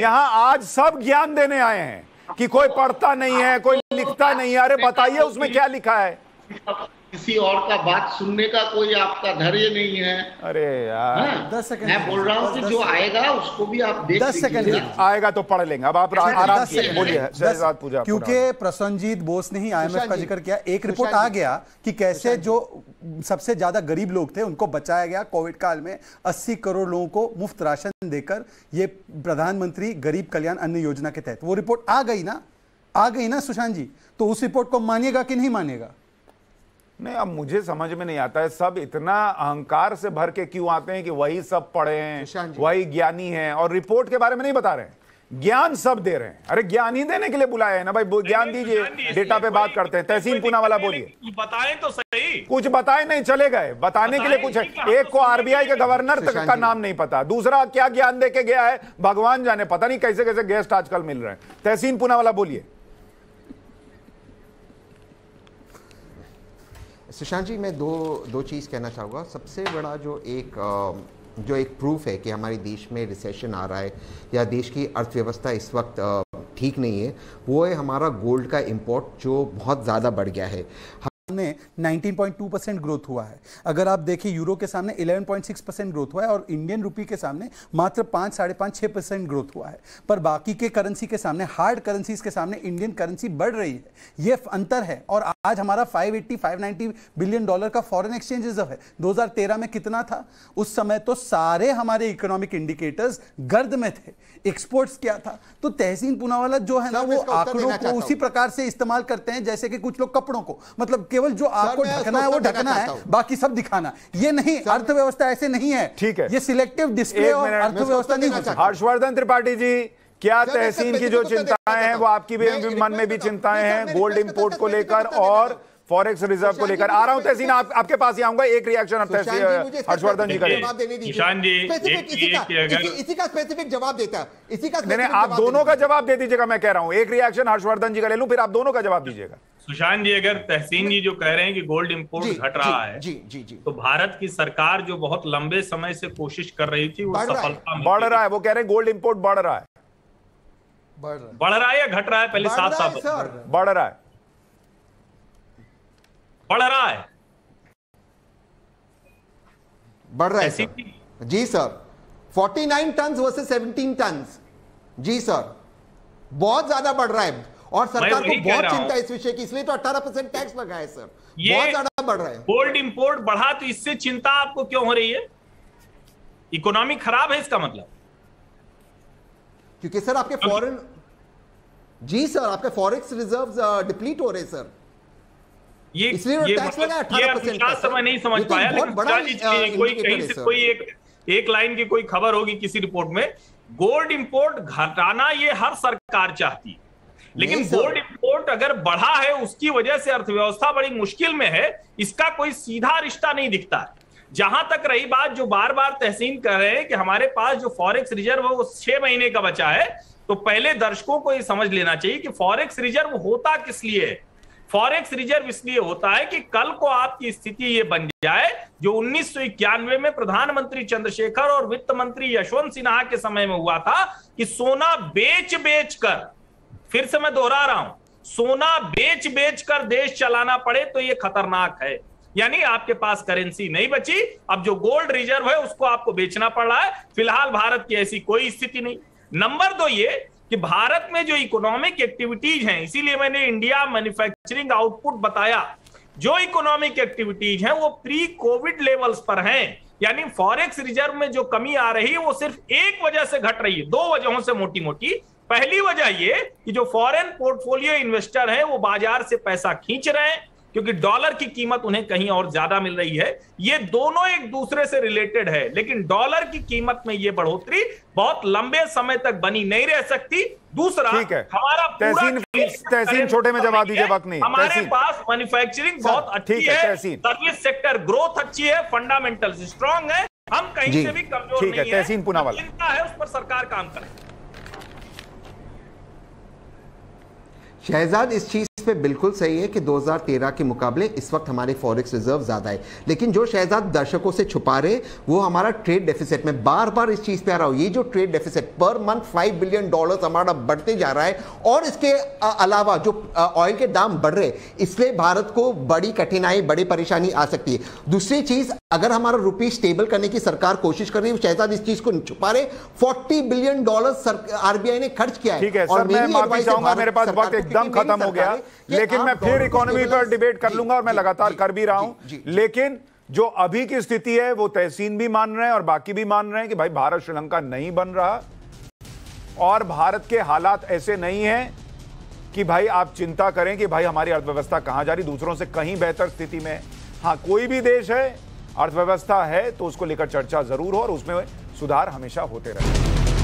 यहाँ आज सब ज्ञान देने आए हैं कि कोई पढ़ता नहीं है, कोई लिखता नहीं है। अरे बताइए उसमें क्या लिखा है? किसी और का बात सुनने का कोई आपका धैर्य नहीं है। अरे यार 10 सेकंड मैं बोल रहा हूँ कि जो आएगा उसको भी आप देख 10 सेकंड आएगा तो पढ़ लेंगे। अब आप आराम से बोलिए शहजाद पूजा। क्योंकि प्रसन्नजीत बोस ने ही आईएमएफ का जिक्र किया, एक रिपोर्ट आ गया कि कैसे जो सबसे ज्यादा गरीब लोग थे उनको बचाया गया कोविड काल में। 80 करोड़ लोगों को मुफ्त राशन देकर, ये प्रधानमंत्री गरीब कल्याण अन्न योजना के तहत। वो रिपोर्ट आ गई ना सुशांत जी, तो उस रिपोर्ट को मानिएगा कि नहीं मानिएगा? नहीं, अब मुझे समझ में नहीं आता है, सब इतना अहंकार से भर के क्यों आते हैं कि वही सब पढ़े हैं, वही ज्ञानी हैं और रिपोर्ट के बारे में नहीं बता रहे हैं। ज्ञान सब दे रहे हैं। अरे ज्ञान ही देने के लिए बुलाया है ना भाई, ज्ञान दीजिए, डेटा पे बात करते हैं। तहसीन पूना वाला बोलिए। बताएं तो सही। कुछ बताए नहीं, चले गए। बताने के लिए कुछ है। एक को आरबीआई के गवर्नर का नाम नहीं पता, दूसरा क्या ज्ञान दे के गया है भगवान जाने। पता नहीं कैसे कैसे गेस्ट आजकल मिल रहे हैं। तहसीन पूना वाला बोलिए। सुशांत जी, मैं दो चीज़ कहना चाहूँगा। सबसे बड़ा जो एक प्रूफ है कि हमारे देश में रिसेशन आ रहा है या देश की अर्थव्यवस्था इस वक्त ठीक नहीं है, वो है हमारा गोल्ड का इंपोर्ट जो बहुत ज़्यादा बढ़ गया है। हमने 19.2% ग्रोथ हुआ है। अगर आप देखिए यूरो के सामने 11.6% ग्रोथ हुआ है और इंडियन रुपी के सामने मात्र 5-6% ग्रोथ हुआ है। पर बाकी के करेंसी के सामने, हार्ड करेंसीज के सामने इंडियन करेंसी बढ़ रही है। ये अंतर है। और आज हमारा 580-590 बिलियन डॉलर का फॉरेन एक्सचेंज रिजर्व है। 2013 में कितना था? उस समय तो सारे हमारे इकोनॉमिक इंडिकेटर्स गर्द में थे। एक्सपोर्ट्स क्या था? तो तहसीन पूनावाला जो है ना, वो आंकड़ों को उसी प्रकार से इस्तेमाल करते हैं जैसे कि कुछ लोग कपड़ों को, मतलब केवल जो आपको ढकना है वो ढकना है, बाकी सब दिखाना। ये नहीं, अर्थव्यवस्था ऐसे नहीं है। ठीक है, ये सिलेक्टिव डिस्प्ले और अर्थव्यवस्था नहीं हो सकती। हर्षवर्धन त्रिपाठी जी, क्या तहसीन की जो चिंताएं हैं वो आपकी भी मन में भी चिंताएं हैं गोल्ड इंपोर्ट को लेकर और फॉरेक्स रिजर्व को लेकर। आ रहा हूं तहसीन, आपके पास ही आऊंगा। एक रिएक्शन हर्षवर्धन जी का सुशांत जी इसी का स्पेसिफिक जवाब देता, इसी का नहीं, आप दोनों का जवाब दे दीजिएगा। मैं कह रहा हूं एक रिएक्शन हर्षवर्धन जी का ले लूं, फिर आप दोनों का जवाब दीजिएगा। सुशांत जी, अगर तहसीन जी जो कह रहे हैं कि गोल्ड इंपोर्ट घट रहा है, तो भारत की सरकार जो बहुत लंबे समय से कोशिश कर रही थी वो सफलता बढ़ रहा है। वो कह रहे हैं गोल्ड इंपोर्ट बढ़ रहा है। बढ़ रहा है या घट रहा है? पहले 7 साल बढ़ रहा है। बढ़ रहा है, बढ़ रहा है सर। जी सर, 49 टन वर्सेस 17 टन। जी सर, बहुत ज्यादा बढ़ रहा है और सरकार को बहुत चिंता है इस विषय की, इसलिए तो 18% टैक्स लगा है सर। बहुत ज्यादा बढ़ रहा है। गोल्ड इंपोर्ट बढ़ा तो इससे चिंता आपको क्यों हो रही है? इकोनॉमी खराब है इसका मतलब? क्योंकि सर आपके फॉरेन, जी सर, आपके फॉरेक्स रिजर्व्स डिप्लीट हो रहे हैं सर, इसलिए टैक्स लगा 18%। मैं नहीं समझ पाया, लेकिन कोई कहीं से कोई एक लाइन की कोई खबर होगी किसी रिपोर्ट में, गोल्ड इंपोर्ट घटाना ये हर सरकार चाहती है, लेकिन गोल्ड इंपोर्ट अगर बढ़ा है उसकी वजह से अर्थव्यवस्था बड़ी मुश्किल में है, इसका कोई सीधा रिश्ता नहीं दिखता है। जहां तक रही बात जो बार बार तहसीन कर रहे हैं कि हमारे पास जो फॉरेक्स रिजर्व है वो 6 महीने का बचा है, तो पहले दर्शकों को ये समझ लेना चाहिए कि फॉरेक्स रिजर्व होता किस लिए है। फॉरेक्स रिजर्व इसलिए होता है कि कल को आपकी स्थिति ये बन जाए जो 1991 में प्रधानमंत्री चंद्रशेखर और वित्त मंत्री यशवंत सिन्हा के समय में हुआ था कि सोना बेच बेच कर, फिर से मैं दोहरा रहा हूं, सोना बेच बेच कर देश चलाना पड़े, तो ये खतरनाक है। यानी आपके पास करेंसी नहीं बची, अब जो गोल्ड रिजर्व है उसको आपको बेचना पड़ रहा है। फिलहाल भारत की ऐसी कोई स्थिति नहीं। नंबर 2 ये कि भारत में जो इकोनॉमिक एक्टिविटीज हैं, इसीलिए मैंने इंडिया मैन्युफैक्चरिंग आउटपुट बताया, जो इकोनॉमिक एक्टिविटीज हैं वो प्री कोविड लेवल्स पर हैं। यानी फॉरेक्स रिजर्व में जो कमी आ रही है वो सिर्फ एक वजह से घट रही है, 2 वजहों से मोटी मोटी। पहली वजह ये कि जो फॉरेन पोर्टफोलियो इन्वेस्टर हैं वो बाजार से पैसा खींच रहे हैं क्योंकि डॉलर की कीमत उन्हें कहीं और ज्यादा मिल रही है। ये दोनों एक दूसरे से रिलेटेड है, लेकिन डॉलर की कीमत में ये बढ़ोतरी बहुत लंबे समय तक बनी नहीं रह सकती। दूसरा, ठीक है, हमारा तहसीन छोटे में जवाब दीजिए, वक्त नहीं। हमारे पास मैन्युफैक्चरिंग बहुत अच्छी है, सर्विस सेक्टर ग्रोथ अच्छी है, फंडामेंटल्स स्ट्रांग है, हम कहीं से भी कमजोर नहीं है। तहसीन पूनावाला, चिंता है उस पर सरकार काम करे। शहजाद इस चीज पे बिल्कुल सही है कि 2013 के मुकाबले इस वक्त हमारे फॉरेक्स रिजर्व ज्यादा है, लेकिन जो शहजाद दर्शकों से छुपा रहे वो हमारा ट्रेड डेफिसिट। में बार बार इस चीज पे आ रहा हूं, ये जो trade deficit per month $5 billion हमारा बढ़ते जा रहा है, और इसके अलावा जो ऑयल के दाम बढ़ रहे, इसलिए भारत को बड़ी कठिनाई, बड़ी परेशानी आ सकती है। दूसरी चीज, अगर हमारा रुपी स्टेबल करने की सरकार कोशिश कर रही है, शहजाद इस चीज को छुपा रहे, $40 बिलियन आरबीआई ने खर्च किया है। ठीक है सर, मैं माफी चाहूंगा, मेरे पास वक्त एकदम खत्म हो गया, लेकिन मैं फिर इकोनॉमी पर डिबेट कर लूंगा और मैं लगातार कर भी रहा हूं। लेकिन जो अभी की स्थिति है वो तहसीन भी मान रहे हैं और बाकी भी मान रहे हैं कि भाई भारत श्रीलंका नहीं बन रहा, और भारत के हालात ऐसे नहीं हैं कि भाई आप चिंता करें कि भाई हमारी अर्थव्यवस्था कहां जा रही, दूसरों से कहीं बेहतर स्थिति में। हां, कोई भी देश है, अर्थव्यवस्था है तो उसको लेकर चर्चा जरूर हो और उसमें सुधार हमेशा होते रहे।